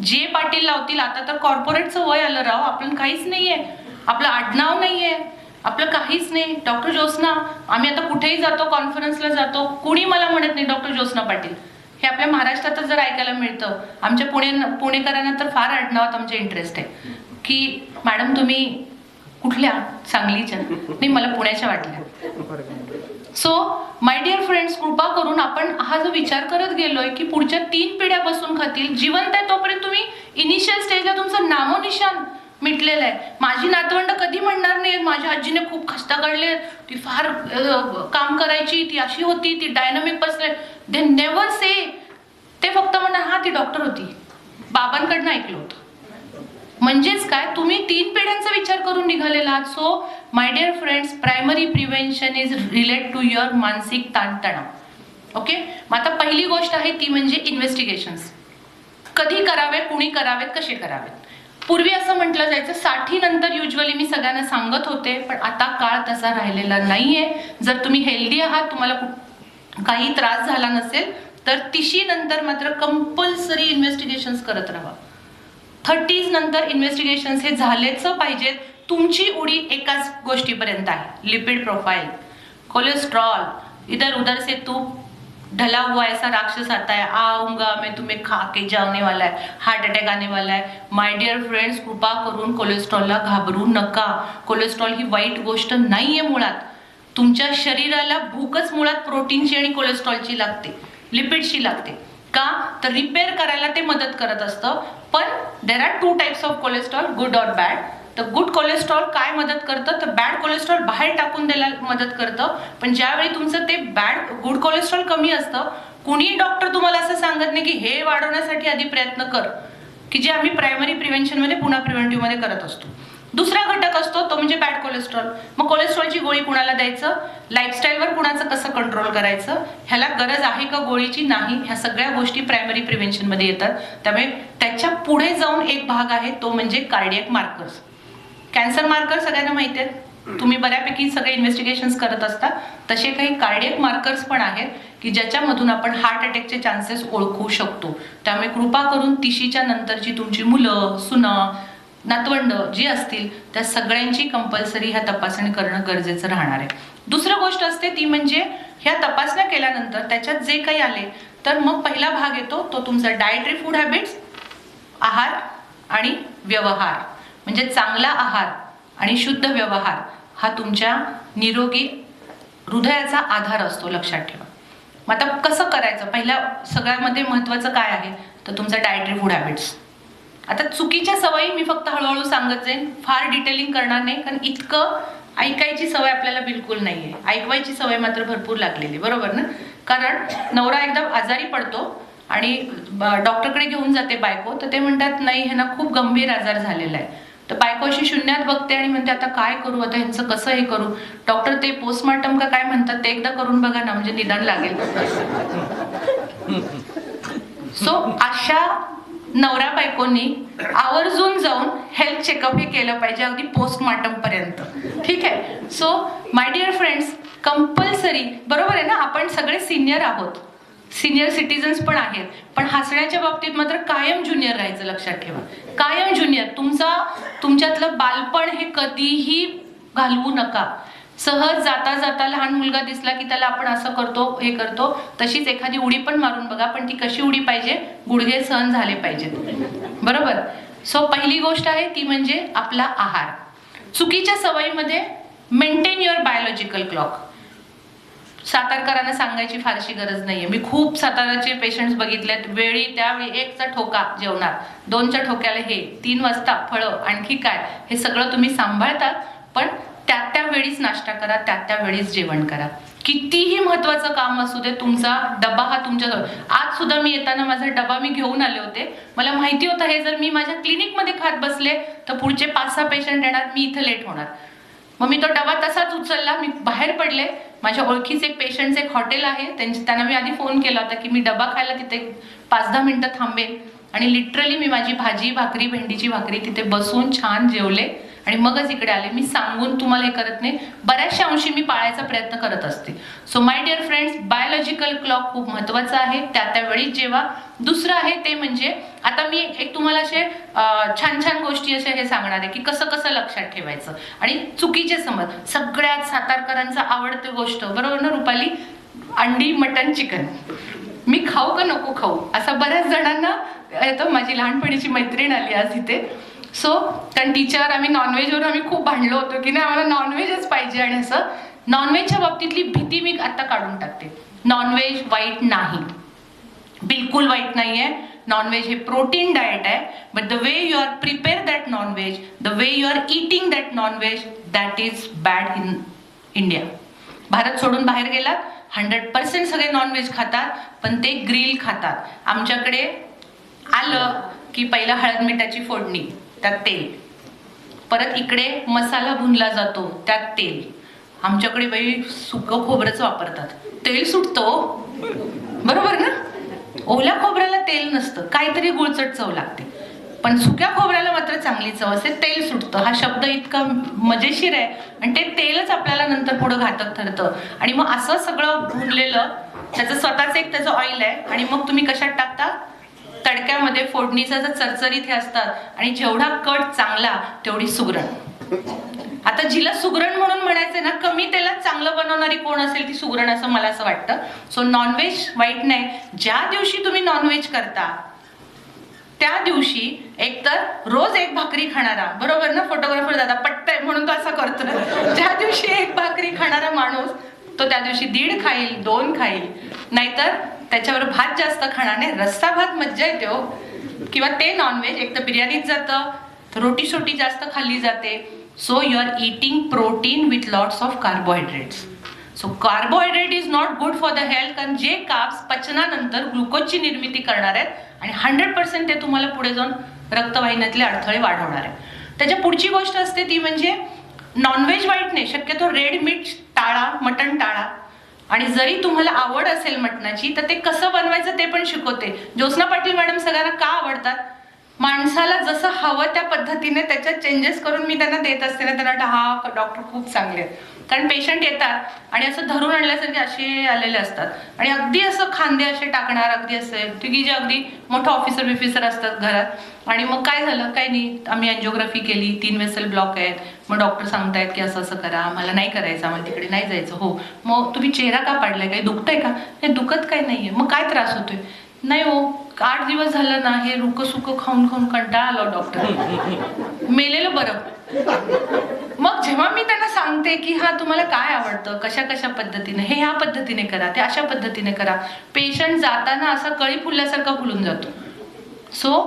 जे पाटील लावतील, आता तर कॉर्पोरेटचं वय आलं राव, आपलं काहीच नाहीये, आपलं आडनाव नाहीये, आपलं काहीच नाही. डॉक्टर ज्योत्स्ना, आम्ही आता कुठेही जातो, कॉन्फरन्सला जातो, कुणी मला म्हणत नाही डॉक्टर ज्योत्स्ना पाटील. हे आपल्या महाराष्ट्रातच जर ऐकायला मिळतं. आमच्या पुणेकरांना तर फार आडनावात आमचे इंटरेस्ट आहे की मॅडम तुम्ही कुठल्या, सांगलीच्या नाही, मला पुण्याच्या वाटल्या. सो माय डिअर फ्रेंड्स, कृपा करून आपण हा जो विचार करत गेलोय की पुढच्या 3 पिढ्या बसून खातील, जिवंत आहे तोपर्यंत तुम्ही इनिशियल स्टेजला तुमचं नामोनिशान मिटलेलं आहे. माझी नातवंड कधी म्हणणार नाही माझ्या आजीने खूप खस्ता काढले, ती फार काम करायची, ती अशी होती, ती डायनामिक बसले. दे नेव्हर से. ते फक्त म्हणणार हा ती डॉक्टर होती, बाबांकडनं ऐकलं होतं. म्हणजेच काय, तुम्ही 3 पिढ्यांचा विचार करून निघालेला आहात. So my dear friends, primary prevention is relate to your मानसिक ताणतणाव. ओके, मग आता पहिली गोष्ट आहे ती म्हणजे इन्व्हेस्टिगेशन्स. कधी करावे, कुणी करावेत, कसे करावेत. पूर्वी असं म्हटलं जायचं 60 नंतर युजली मी सगळ्यांना सांगत होते, पण आता काळ तसा राहिलेला नाहीये. जर तुम्ही हेल्दी आहात, तुम्हाला काही त्रास झाला नसेल तर 30 नंतर मात्र कंपल्सरी इन्व्हेस्टिगेशन्स करत राहा. 30s नंतर इन्व्हेस्टिगेशन्स हे झालेच पाहिजेत. तुमची उडी एकाच गोष्टीपर्यंत आहे, लिपिड प्रोफाइल, कोलेस्ट्रॉल. इधर उधर से तू ढला हुआ ऐसा राक्षस आता है, आऊंगा मैं तुम्हें खा के जाने वाला है, हार्ट अटॅक आने वाला है. माय डिअर फ्रेंड्स, कृपा करून कोलेस्ट्रॉलला घाबरू नका. कोलेस्ट्रॉल ही वाईट गोष्ट नाहीये. मुळात तुमच्या शरीराला भूकच मुळात प्रोटीनची आणि कोलेस्ट्रॉलची लागते, लिपिडची लागते. का तर रिपेअर करायला ते मदत करत असतं. पण there are 2 types of cholesterol, good और बॅड. तर गुड कोलेस्ट्रॉल काय मदत करतं, तर बॅड कोलेस्ट्रॉल बाहेर टाकून द्यायला मदत करतं. पण ज्यावेळी तुमचं ते गुड कोलेस्ट्रॉल कमी असतं, कुणीही डॉक्टर तुम्हाला असं सांगत नाही की हे वाढवण्यासाठी आधी प्रयत्न कर, की जे आम्ही प्रायमरी प्रिव्हेन्शनमध्ये पुन्हा प्रिव्हेंटिव्हमध्ये करत असतो. दुसरा घटक असतो तो म्हणजे बॅड कोलेस्ट्रॉल. मग कोलेस्ट्रॉलची गोळी कुणाला द्यायचं, लाईफस्टाईलवर कुणाचं कसं कंट्रोल करायचं, ह्याला गरज आहे का गोळीची, नाही. ह्या सगळ्या गोष्टी प्रायमरी प्रिव्हेन्शनमध्ये येतात. त्यामुळे त्याच्या पुढे जाऊन एक भाग आहे तो म्हणजे कार्डियक मार्कर्स. कॅन्सर मार्कर सगळ्यांना माहिती आहेत, तुम्ही बऱ्यापैकी सगळे इन्व्हेस्टिगेशन्स करत असता. तसे काही कार्डियक मार्कर्स पण आहेत की ज्याच्यामधून आपण हार्ट अटॅकचे चान्सेस ओळखू शकतो. त्यामुळे कृपा करून 30च्या नंतरची तुमची मुलं, सुना, नातवंड जी असतील त्या सगळ्यांची कंपल्सरी ह्या तपासणी करणं गरजेचं राहणार आहे. दुसरं गोष्ट असते ती म्हणजे ह्या तपासण्या केल्यानंतर त्याच्यात जे काही आले तर मग पहिला भाग येतो तो तुमचा डायटरी फूड हॅबिट्स, आहार आणि व्यवहार. म्हणजे चांगला आहार आणि शुद्ध व्यवहार हा तुमच्या निरोगी हृदयाचा आधार असतो, लक्षात ठेवा. मग आता कसं करायचं, पहिल्या सगळ्यामध्ये महत्त्वाचं काय आहे तर तुमचा डायटरी फूड हॅबिट्स. आता चुकीच्या सवयी मी फक्त हळूहळू सांगत जाईन, फार डिटेलिंग करणार नाही, कारण इतकं ऐकायची सवय आपल्याला बिलकुल नाहीये. ऐकवायची सवय मात्र भरपूर लागलेली, बरोबर ना. कारण नवरा एकदा आजारी पडतो आणि डॉक्टरकडे घेऊन जाते बायको, तर ते म्हणतात नाही ह्यांना खूप गंभीर आजार झालेला आहे. तर बायको अशी शून्यात बघते आणि म्हणते आता काय करू, आता ह्यांचं कसं हे करू. डॉक्टर ते पोस्टमार्टम का काय म्हणतात ते एकदा करून बघा ना, म्हणजे निदान लागेल. सो अशा नवरा बायकोनी आवर्जून जाऊन हेल्थ चेकअप हे केलं पाहिजे, अगदी पोस्टमार्टम पर्यंत. ठीक आहे. So my dear friends, compulsory, बरोबर आहे ना, आपण सगळे सिनियर आहोत, सिनियर सिटीजन्स पण आहेत, पण हसण्याच्या बाबतीत मात्र कायम ज्युनियर राहायचं, लक्षात ठेवा. कायम ज्युनियर. तुमच्यातलं बालपण हे कधीही घालवू नका. सहज जाता जाता लहान मुलगा दिसला की त्याला आपण असं करतो, हे करतो, तशीच एखादी उडी पण मारून बघा, पण ती कशी उडी पाहिजे, गुडघे सहन झाले पाहिजेत, बरोबर. सो पहिली गोष्ट आहे ती म्हणजे आपला आहार. चुकीच्या सवयीमध्ये मेंटेन युअर बायोलॉजिकल क्लॉक. सातारकरांना सांगायची फारशी गरज नाहीये. मी खूप साताराचे पेशंट्स बघितलेत, वेळी त्यावेळी 1चा ठोका जेवणार, 2च्या ठोक्याला हे, 3 वाजता फळं, आणखी काय, हे सगळं तुम्ही सांभाळतात, पण त्या वेळीच नाश्ता करा, त्या वेळीच जेवण करा. कितीही महत्वाचं काम असू दे, तुमचा डबा हा तुमच्याजवळ. आज सुद्धा मी येताना माझा डबा मी घेऊन आले होते. मला माहिती होतं हे जर मी माझ्या क्लिनिकमध्ये खात बसले तर पुढचे 5-6 पेशंट येणार, मी इथं लेट होणार. मग मी तो डबा तसाच उचलला, मी बाहेर पडले. माझ्या ओळखीचे एक पेशंटचं एक हॉटेल आहे, त्यांना मी आधी फोन केला होता की मी डबा खायला तिथे 5-10 मिनिटं थांबेल, आणि लिटरली मी माझी भाजी भाकरी, भेंडीची भाकरी तिथे बसून छान जेवले आणि मगच इकडे आले. मी सांगून तुम्हाला हे करत नाही, बऱ्याचशा अंशी मी पाळायचा प्रयत्न करत असते. So my dear friends, biological clock खूप महत्वाचा आहे, त्यावेळीच जेव्हा. दुसरं आहे ते म्हणजे, आता मी एक तुम्हाला असे छान छान गोष्टी अशा हे सांगणार आहे की कसं कसं लक्षात ठेवायचं. आणि चुकीचे समज, सगळ्यात सातारकरांचा आवडते गोष्ट, बरोबर ना रुपाली, अंडी, मटन, चिकन. मी खाऊ का नको खाऊ असं बऱ्याच जणांना येतं. माझी लहानपणीची मैत्रीण आली आज इथे. सो कारण टीचर, आम्ही नॉनव्हेजवर आम्ही खूप भांडलो होतो की नाही आम्हाला नॉनव्हेजच पाहिजे, आणि असं नॉनव्हेजच्या बाबतीतली भीती मी आता काढून टाकते. नॉनव्हेज वाईट नाही, बिलकुल वाईट नाहीये. नॉनव्हेज हे प्रोटीन डाएट आहे, but the way you are prepare that non veg, the way you are eating that non veg, that is bad in India. भारत सोडून बाहेर गेलात 100% सगळे नॉनव्हेज खातात, पण ते ग्रिल खातात. आमच्याकडे आलं की पहिला हळद मिठाची फोडणी, त्यात तेल, परत इकडे मसाला भुनला जातो, त्यात तेल. आमच्याकडे बाई सुकं खोबरंच वापरतात, तेल सुटतो, बरोबर ना. ओल्या खोबऱ्याला तेल नसतं, काहीतरी गुळचट चव लागते, पण सुक्या खोबऱ्याला मात्र चांगली चव असते, तेल सुटतं. हा शब्द इतका मजेशीर आहे, आणि ते तेलच आपल्याला नंतर पुढं घातक ठरतं. आणि मग असं सगळं भुनलेलं, त्याचं स्वतःच एक त्याचं ऑइल आहे, आणि मग तुम्ही कशात टाकता, तडक्यामध्ये. फोडणीचा जर चरचरीत हे असतात, आणि जेवढा कट चांगला तेवढी सुगरण. आता जिला सुगरण म्हणून म्हणायचं ना, कमी तेलात चांगलं बनवणारी कोण असेल ती सुगरण, असं मला असं वाटतं. सो नॉनव्हेज वाईट नाही. ज्या दिवशी तुम्ही नॉनव्हेज करता त्या दिवशी एकतर रोज एक भाकरी खाणारा, बरोबर ना, फोटोग्राफर दादा पटतंय म्हणून तो असा करतो. ज्या दिवशी एक भाकरी खाणारा माणूस तो त्या दिवशी 1.5 खाईल, 2 खाईल, नाहीतर त्याच्यावर भात जास्त खाणार नाही. रस्सा भात मज्जा येते हो. किंवा ते नॉनव्हेज एक तर बिर्याणीत जातं, रोटी सोटी जास्त खाल्ली जाते. So you are eating protein with lots of carbohydrates. So carbohydrate is not good for the health, कारण जे कार्ब्स पचनानंतर ग्लुकोजची निर्मिती करणार आहेत, आणि 100% ते तुम्हाला पुढे जाऊन रक्तवाहिन्यातले अडथळे वाढवणार आहे. त्याच्या पुढची गोष्ट असते ती म्हणजे, नॉनव्हेज वाईट नाही, शक्यतो रेड मीट टाळा, मटण टाळा. आणि जरी तुम्हाला आवड असेल मटणाची तर ते कसं बनवायचं ते पण शिकवते. ज्योत्स्ना पाटील मॅडम सगळ्यांना का आवडतात, माणसाला जसं हवं त्या पद्धतीने त्याच्यात चेंजेस करून मी त्यांना देत असते ना, त्यांना हा डॉक्टर खूप चांगले आहेत. कारण पेशंट येतात आणि असं धरून आणल्यासारखे असे आलेले असतात, आणि अगदी असं खांदे असे टाकणार, अगदी असे की जे अगदी मोठं ऑफिसर बिफिसर असतात घरात. आणि मग काय झालं, काय नाही, आम्ही अँजिओग्राफी केली, 3 वेसल ब्लॉक आहेत, मग डॉक्टर सांगतायत की असं असं करा, मला नाही करायचं, आम्हाला तिकडे नाही जायचं. हो, मग तुम्ही चेहरा का पाडलाय, काही दुखतंय का, नाही दुखत काय नाहीये, मग काय त्रास होतोय, नाही हो 8 दिवस झालं ना, हे रुकं सुकं खाऊन खाऊन कंटाळा आलो डॉक्टर, मेलेलं बरं. मग जेव्हा मी त्यांना सांगते की हा तुम्हाला काय आवडतं, कशा कशा पद्धतीने, हे ह्या पद्धतीने करा, ते अशा पद्धतीने करा, पेशंट जाताना असा कळी फुलल्यासारखा फुलून जातो. सो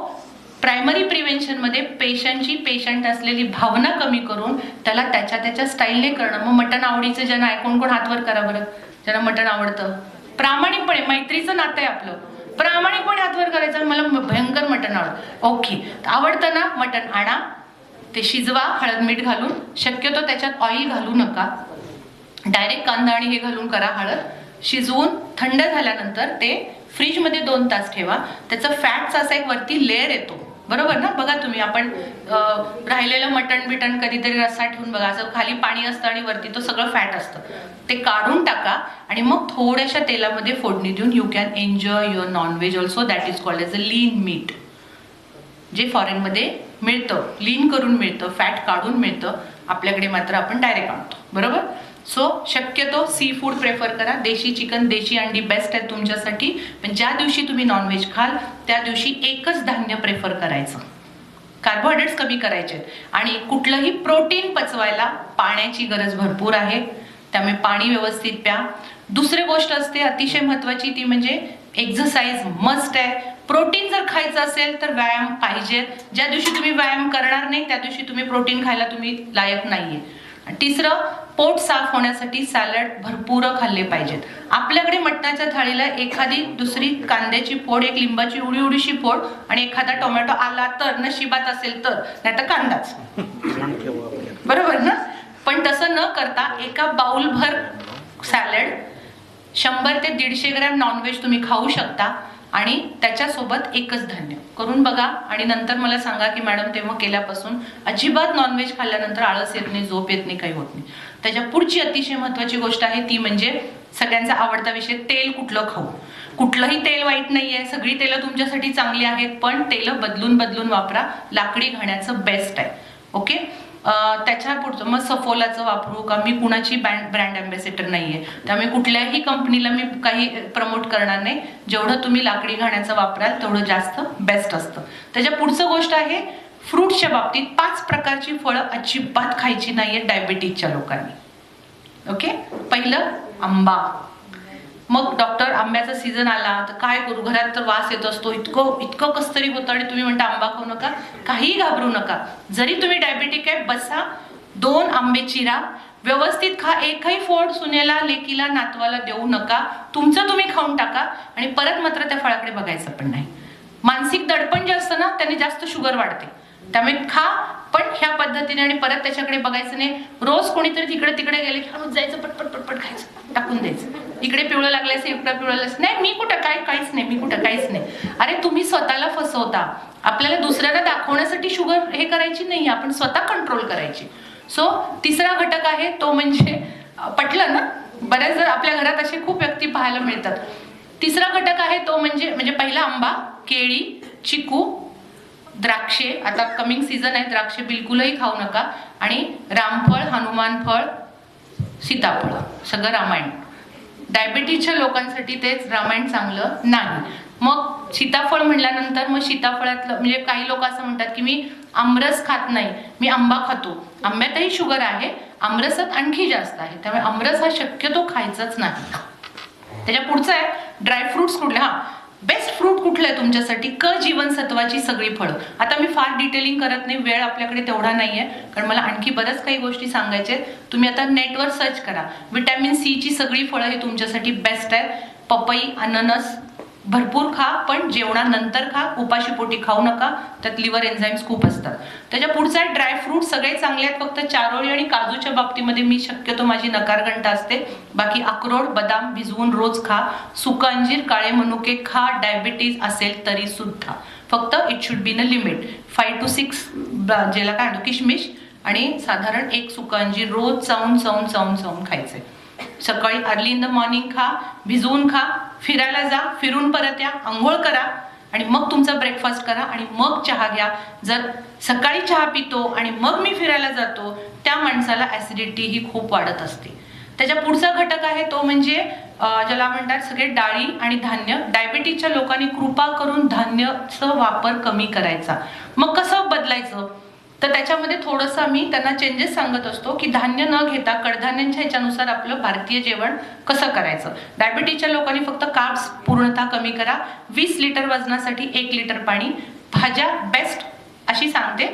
प्रायमरी प्रिव्हेन्शनमध्ये पेशंट असलेली भावना कमी करून त्याला त्याच्या स्टाईलने करणं. मग मटण आवडीचं ज्यांना आहे, कोण हातवर करा बरं, ज्यांना मटण आवडतं, प्रामाणिकपणे, मैत्रीचं नातं आहे आपलं, प्रामाणिकपणे हातवर करायचं, मला भयंकर मटण आवडतं. ओके, आवडतं ना, मटण आणा, ते शिजवा हळद मीठ घालून, शक्यतो त्याच्यात ऑइल घालू नका, डायरेक्ट कांदा आणि हे घालून करा. हळद शिजवून थंड झाल्यानंतर ते फ्रीजमध्ये 2 तास ठेवा. त्याचं फॅटचा असा एक वरती लेअर येतो, बरोबर ना. बघा तुम्ही, आपण राहिलेलं मटण बिटण कधीतरी रस्सा ठेवून बघा, असं खाली पाणी असतं आणि वरती तो सगळं फॅट असतं, ते काढून टाका आणि मग थोड्याशा तेलामध्ये फोडणी देऊन you can enjoy your non veg also. That is called as a lean meat, जे फॉरेनमध्ये मिळतं, लीन करून मिळतं, फॅट काढून मिळतं, आपल्याकडे मात्र आपण डायरेक्ट आणतो, बरोबर. सो शक्यतो सी फूड प्रेफर करा. देशी चिकन, देशी अंडी बेस्ट आहे तुमच्यासाठी. पण ज्या दिवशी तुम्ही नॉनव्हेज खाल त्या दिवशी एकच धान्य प्रेफर करायचं, कार्बोहायड्रेट्स कमी करायचे. आणि कुठलंही प्रोटीन पचवायला पाण्याची गरज भरपूर आहे, त्यामुळे पाणी व्यवस्थित प्या. दुसरी गोष्ट असते अतिशय महत्त्वाची, ती म्हणजे एक्सरसाइज मस्ट आहे. प्रोटीन जर खायचं असेल तर व्यायाम पाहिजे. ज्या दिवशी तुम्ही व्यायाम करणार नाही त्या दिवशी तुम्ही प्रोटीन खायला तुम्ही लायक नाहीये. तिसरं, पोट साफ होण्यासाठी सॅलड भरपूर खाल्ले पाहिजेत. आपल्याकडे मटणाच्या थाळीला एखादी दुसरी कांद्याची फोड, एक लिंबाची उडीशी फोड आणि एखादा टोमॅटो आला तर, नशिबात असेल तर, नाही तर कांदाच, बरोबर ना. पण तसं न करता एका बाउलभर सॅलड, 100 ते 150 ग्रॅम नॉनव्हेज तुम्ही खाऊ शकता आणि त्याच्यासोबत एकच धान्य करून बघा. आणि नंतर मला सांगा की मॅडम तेव्हा केल्यापासून अजिबात नॉनव्हेज खाल्ल्यानंतर आळस येत नाही, झोप येत नाही, काही होत नाही. त्याच्या पुढची अतिशय महत्त्वाची गोष्ट आहे ती म्हणजे सगळ्यांचा आवडता विषय, तेल कुठलं खाऊ. कुठलंही तेल वाईट नाहीये, सगळी तेलं तुमच्यासाठी चांगली आहेत, पण तेलं बदलून बदलून वापरा. लाकडी घाण्याचं बेस्ट आहे. ओके. त्याच्या पुढचं मग सफोलाचं वापरू का, मी कुणाची ब्रँड अँबॅसेडर नाहीये, त्यामुळे कुठल्याही कंपनीला मी काही प्रमोट करणार नाही. जेवढं तुम्ही लाकडी घाण्याचं वापराल तेवढं जास्त बेस्ट असतं. त्याच्या पुढचं गोष्ट आहे फ्रूटच्या बाबतीत 5 प्रकारची फळं अजिबात खायची नाहीये डायबिटीजच्या लोकांनी. ओके. पहिलं आंबा. मग डॉक्टर आंब्याचा सीझन आला तर काय करू, घरात तर वास येत असतो, इतकं कसतरी होतं आणि तुम्ही म्हणता आंबा खाऊ नका. काही घाबरू नका. जरी तुम्ही डायबिटिक आहे, बसा, 2 आंबे चिरा, व्यवस्थित खा. एकही फोड सुनेला, लेकीला, नातवाला देऊ नका. तुमचं तुम्ही खाऊन टाका आणि परत मात्र त्या फळाकडे बघायचं पण नाही. मानसिक दडपण जे असतं ना त्याने जास्त शुगर वाढते, त्यामुळे खा पण ह्या पद्धतीने आणि परत त्याच्याकडे बघायचं नाही. रोज कोणीतरी तिकडे तिकडे गेले की रोज जायचं, पटपट पटपट खायचं, टाकून द्यायचं. इकडे पिवळं लागलं, इकडे पिवळं नाही, मी कुठं काहीच नाही, मी कुठं काहीच नाही. अरे तुम्ही स्वतःला फसवता. आपल्याला दुसऱ्याला दाखवण्यासाठी शुगर हे करायची नाही, आपण स्वतः कंट्रोल करायची. सो तिसरा घटक आहे तो म्हणजे, पटलं ना, बऱ्याच जर आपल्या घरात असे खूप व्यक्ती पाहायला मिळतात. तिसरा घटक आहे तो म्हणजे पहिला आंबा, केळी, चिकू, द्राक्षे. आता कमिंग सीझन आहे, द्राक्षे बिलकुलही खाऊ नका. आणि रामफळ, हनुमान फळ, सीताफळ, सगळं रामायण. डायबिटीजच्या लोकांसाठी तेच रामायण चांगलं नाही. मग सीताफळ म्हणल्यानंतर मग सीताफळातलं म्हणजे काही लोक असं म्हणतात की मी आमरस खात नाही, मी आंबा खातो. आंब्यातही शुगर आहे, आमरसात आणखी जास्त आहे, त्यामुळे आमरस हा शक्यतो खायचाच नाही. त्याच्या पुढचं आहे ड्रायफ्रुट्स कुठले. बेस्ट फ्रूट कुठलं आहे तुमच्यासाठी, क जीवनसत्वाची सगळी फळं. आता मी फार डिटेलिंग करत नाही, वेळ आपल्याकडे तेवढा नाहीये, कारण मला आणखी बऱ्याच काही गोष्टी सांगायच्या आहेत. तुम्ही आता नेटवर सर्च करा, विटॅमिन सी ची सगळी फळं ही तुमच्यासाठी बेस्ट आहेत. पपई, अननस भरपूर खा, पण जेवणानंतर खा, उपाशीपोटी खाऊ नका, त्यात लिव्हर एन्झाईम्स खूप असतात. त्याच्या पुढचा आहे ड्रायफ्रूट. सगळे चांगले आहेत, फक्त चारोळी आणि काजूच्या बाबतीमध्ये मी शक्यतो माझी नकारघंटा असते. बाकी अक्रोड, बदाम भिजवून रोज खा. सुका अंजीर, काळे मनुके खा, डायबिटीज असेल तरी सुद्धा. फक्त it should be in a limit. 5 to 6 ज्याला काय म्हणतो किशमिश आणि साधारण 1 सुका अंजीर रोज चावून खायचंय. सकाळी अर्ली इन द मॉर्निंग खा, भिजवून खा, फिरायला जा, फिरून परत या, आंघोळ करा आणि मग तुमचा ब्रेकफास्ट करा आणि मग चहा घ्या. जर सकाळी चहा पितो आणि मग मी फिरायला जातो, त्या माणसाला ऍसिडिटी ही खूप वाढत असते. त्याच्या पुढचा घटक आहे तो म्हणजे ज्याला म्हणतात सगळे डाळी आणि धान्य. डायबिटीजच्या लोकांनी कृपा करून धान्याचा वापर कमी करायचा. मग कसं बदलायचं, तर त्याच्यामध्ये थोडंसं मी त्यांना चेंजेस सांगत असतो की धान्य न घेता कडधान्यांच्या ह्याच्यानुसार आपलं भारतीय जेवण कसं करायचं. डायबिटीजच्या लोकांनी फक्त कार्ब्स पूर्णतः कमी करा. 20 लिटर वजनासाठी 1 लिटर पाणी. भाज्या बेस्ट अशी सांगते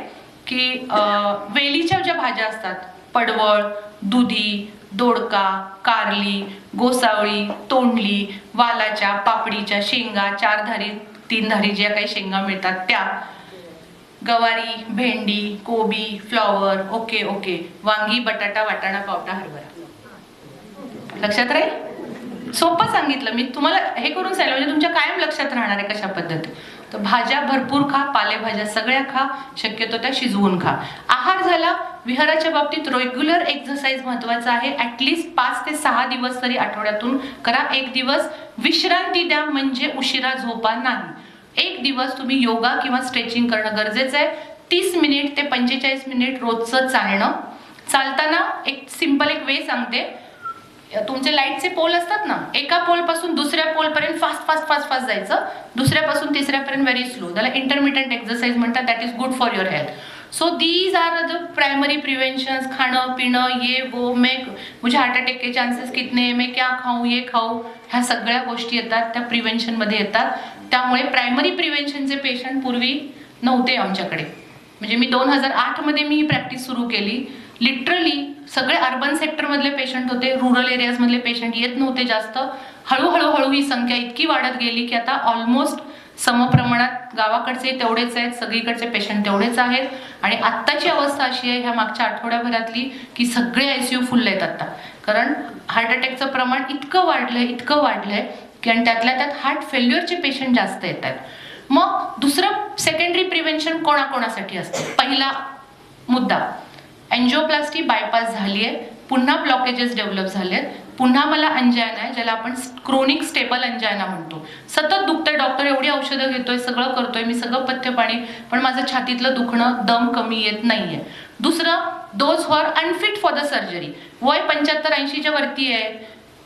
की वेलीच्या ज्या भाज्या असतात, पडवळ, दुधी, दोडका, कारली, गोसावळी, तोंडली, वालाच्या, पापडीच्या शेंगा, 4 धारी 3 धारी ज्या काही शेंगा मिळतात त्या, गवारी, भेंडी, कोबी, फ्लॉवर, ओके, वांगी, बटाटा, वाटाणा, पावटा, हरभरा. लक्षात राहील? सोपं सांगितलं मी तुम्हाला, हे करून सांगितलं म्हणजे तुमच्या कायम लक्षात राहणार आहे कशा पद्धती. तर भाज्या भरपूर खा, पालेभाज्या सगळ्या खा, शक्यतो त्या शिजवून खा. आहार झाला. विहाराच्या बाबतीत रेग्युलर एक्सरसाइज महत्वाचा आहे. ऍटलिस्ट 5 ते 6 दिवस तरी आठवड्यातून करा. 1 दिवस विश्रांती द्या, म्हणजे उशिरा झोपा नाही. 1 दिवस तुम्ही योगा किंवा स्ट्रेचिंग करणं गरजेचं आहे. 30 मिनिट ते 45 मिनिट रोजचं चालणं. चालताना एक सिंपल एक वे सांगते. तुमचे लाईटचे पोल असतात ना, एका पोल पासून दुसऱ्या पोल पर्यंत फास्ट फास्ट फास्ट फास्ट जायचं, दुसऱ्यापासून तिसऱ्यापर्यंत व्हेरी स्लो. त्याला इंटरमिटंट एक्सरसाइज म्हणतात. That is good for your health. So these are the primary preventions. खाणं पिणं ये वो, मुझे हार्ट अटैक के चान्सेस कितने, मैं क्या खाऊं ये खाऊ, ह्या सगळ्या गोष्टी येतात त्या प्रिव्हेन्शनमध्ये येतात. त्यामुळे प्रायमरी प्रिव्हेन्शनचे पेशंट पूर्वी नव्हते आमच्याकडे. म्हणजे मी 2008 मध्ये मी ही प्रॅक्टिस सुरू केली. लिटरली सगळे अर्बन सेक्टरमधले पेशंट होते, रुरल एरियाजमधले पेशंट येत नव्हते जास्त. हळूहळू ही संख्या इतकी वाढत गेली की आता ऑलमोस्ट समप्रमाणात गावाकडचे तेवढेच आहेत, सगळीकडचे पेशंट तेवढेच आहेत. आणि आत्ताची अवस्था अशी आहे ह्या मागच्या आठवड्याभरातली की सगळे ICU फुल आहेत आत्ता. कारण हार्ट अटॅकचं प्रमाण इतकं वाढलंय की आणि त्यातल्या त्यात हार्ट फेल्युअरचे पेशंट जास्त येत आहेत. मग दुसरं सेकंडरी प्रिव्हेन्शन कोणाकोणासाठी असतं? पहिला मुद्दा, एन्जिओप्लास्टी बायपास झाली आहे, पुन्हा ब्लॉकेजेस डेव्हलप झालेत, पुन्हा मला अंजायना आहे, ज्याला आपण क्रोनिक स्टेबल अंजायना म्हणतो. सतत दुखतंय, डॉक्टर एवढी औषधं घेतोय, सगळं करतोय, मी सगळं पथ्य पाणी, पण माझं छातीतलं दुखणं, दम कमी येत नाहीये. दुसरं, those who are unfit for the surgery. वय 75-80च्या वरती आहे,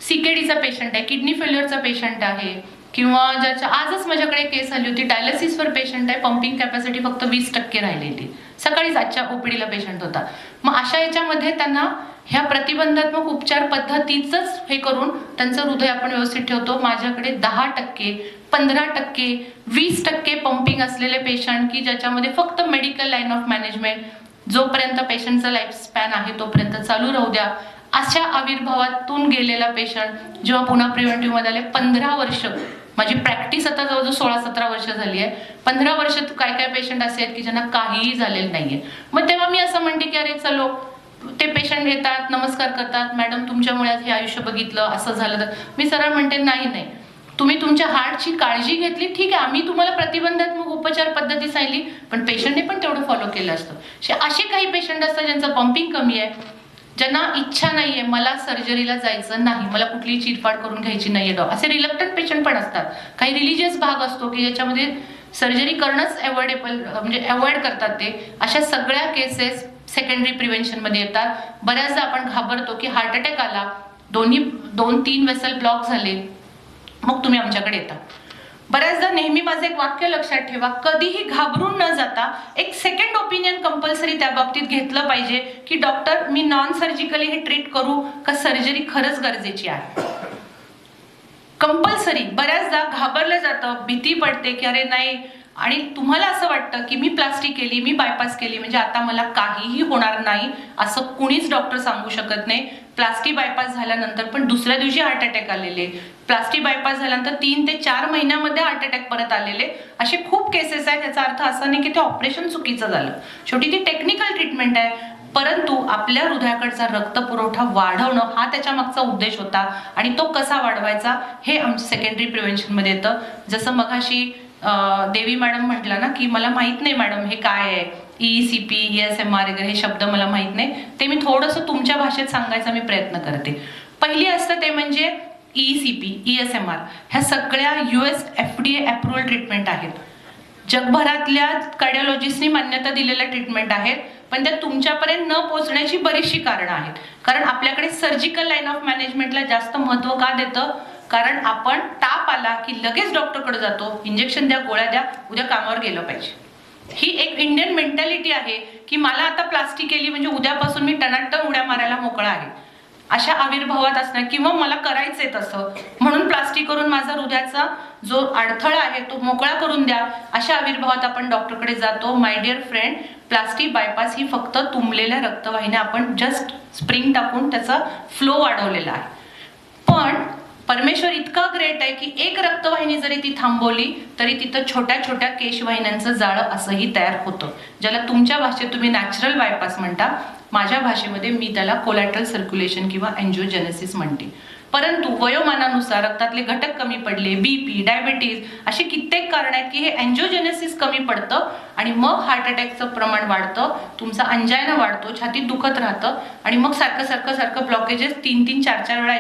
CKDचा पेशंट आहे, किडनी फेल्युअरचा पेशंट आहे, किंवा ज्याच्या आजच माझ्याकडे केस आली होती, डायलिसिसवर पेशंट आहे, पंपिंग कॅपॅसिटी फक्त 20% राहिलेली. सकाळीच आजच्या OPDला पेशंट होता. मग अशा याच्यामध्ये त्यांना ह्या प्रतिबंधात्मक उपचार पद्धतीचंच हे करून त्यांचं हृदय आपण व्यवस्थित ठेवतो. माझ्याकडे 10%, 15%, 20% पंपिंग असलेले पेशंट की ज्याच्यामध्ये फक्त मेडिकल लाईन ऑफ मॅनेजमेंट, जोपर्यंत पेशंटचं लाईफ स्पॅन आहे तोपर्यंत चालू राहू द्या, अशा आविर्भावातून गेलेला पेशंट जेव्हा पुन्हा प्रिव्हेंटिव्ह मध्ये आले. 15 वर्ष माझी प्रॅक्टिस आता जवळजवळ 16-17 वर्ष झाली आहे. 15 वर्षात काय पेशंट असे आहेत की ज्यांना काहीही झालेलं नाहीये. मग तेव्हा मी असं म्हणते की अरे चलो, ते पेशंट येतात, नमस्कार करतात, मॅडम तुमच्यामुळे हे आयुष्य बघितलं, असं झालं. तर मी सरळ म्हणते नाही, तुम्ही तुमच्या हार्टची काळजी घेतली, ठीक आहे, आम्ही तुम्हाला प्रतिबंधात्मक उपचार पद्धती सांगितली, पण पेशंटने पण तेवढं फॉलो केलं असतं. असे काही पेशंट असतात ज्यांचं पंपिंग कमी आहे, ज्यांना इच्छा नाहीये मला सर्जरीला जायचं नाही, मला कुठलीही चिरफाड करून घ्यायची नाहीये असे रिलक्टंट पेशंट पण असतात. काही रिलिजियस भाग असतो की ज्याच्यामध्ये सर्जरी करणंच अवॉइड करतात ते. अशा सगळ्या केसेस सेकंडरी प्रिव्हेन्शन मध्ये येतात. बऱ्याचदा आपण घाबरतो की हार्ट अटॅक आला, 2-3 वेसल ब्लॉक झाले, मग तुम्ही आमच्याकडे येता. बऱ्याचदा नेहमी माझं एक वाक्य लक्षात ठेवा, कधीही घाबरून न जाता एक सेकंड ओपिनियन कंपल्सरी त्या बाबतीत घेतलं पाहिजे की डॉक्टर मी नॉन सर्जिकली हे ट्रीट करू का सर्जरी खरंच गरजेची आहे. कंपल्सरी. बऱ्याचदा घाबरलं जातं, भीती पडते की अरे नाही, आणि तुम्हाला असं वाटतं की मी प्लास्टिक केली, मी बायपास केली म्हणजे आता मला काहीही होणार नाही, असं कुणीच डॉक्टर सांगू शकत नाही. प्लास्टिक बायपास झाल्यानंतर पण दुसऱ्या दिवशी हार्ट अटॅक आलेले, प्लास्टिक बायपास झाल्यानंतर 3 ते 4 महिन्यामध्ये हार्ट अटॅक परत आलेले, असे खूप केसेस आहेत. याचा अर्थ असा नाही की ते ऑपरेशन चुकीचं झालं, शेवटी ती टेक्निकल ट्रीटमेंट आहे, परंतु आपल्या हृदयाकडचा रक्तपुरवठा वाढवणं हा त्याच्या मागचा उद्देश होता. आणि तो कसा वाढवायचा हे आमच्या सेकंडरी प्रिव्हेन्शन मध्ये येतं. जसं मगाशी देवी मॅडम म्हटलं ना की मला माहित नाही मॅडम हे काय आहे, ECP, ESMR वगैरे हे शब्द मला माहित नाही, ते मी थोडंसं तुमच्या भाषेत सांगायचा मी प्रयत्न करते. पहिली असतं ते म्हणजे ECP, ESMR. ह्या सगळ्या US FDA अप्रुव्हल ट्रीटमेंट आहेत. जगभरातल्या कार्डिओलॉजिस्टनी मान्यता दिलेल्या ट्रीटमेंट आहेत, पण त्या तुमच्यापर्यंत न पोहोचण्याची बरीचशी कारणं आहेत. कारण आपल्याकडे सर्जिकल लाईन ऑफ मॅनेजमेंटला जास्त महत्त्व का देतं? कारण आपण ताप आला की लगेच डॉक्टरकडे जातो, इंजेक्शन द्या, गोळ्या द्या, उद्या कामावर गेलं पाहिजे. ही एक इंडियन मेंटॅलिटी आहे की मला आता प्लास्टिक केली म्हणजे उद्यापासून मी टनाटन उड्या मारायला मोकळा आहे, अशा आविर्भावात असणं, किंवा मला करायचंय तसं म्हणून प्लास्टिक करून माझा हृदयाचा जो अडथळा आहे तो मोकळा करून द्या, अशा आविर्भावात आपण डॉक्टरकडे जातो. My dear friend, plastic bypass ही फक्त तुंबलेल्या रक्तवाहिन्या आपण जस्ट स्प्रिंग टाकून त्याचा फ्लो वाढवलेला आहे. पण परमेश्वर इतका ग्रेट आहे की एक रक्तवाहिनी जरी ती थांबवली तरी तिथं छोट्या छोट्या केशवाहिन्यांचं जाळं असंही तयार होतं, ज्याला तुमच्या भाषेत तुम्ही नॅचरल बायपास म्हणता, माझ्या भाषेमध्ये मी त्याला कोलॅटरल सर्क्युलेशन किंवा एन्जिओजेनेसिस म्हणते. परंतु वयोमानानुसार रक्तातले घटक कमी पडले, BP, डायबिटीज अशी कित्येक कारण आहेत की हे एन्जिओजेनेसिस कमी पडतं आणि मग हार्ट अटॅकचं प्रमाण वाढतं, तुमचा अंजायना वाढतो, छातीत दुखत राहतं आणि मग सारखं ब्लॉकेजेस 3-4 वेळा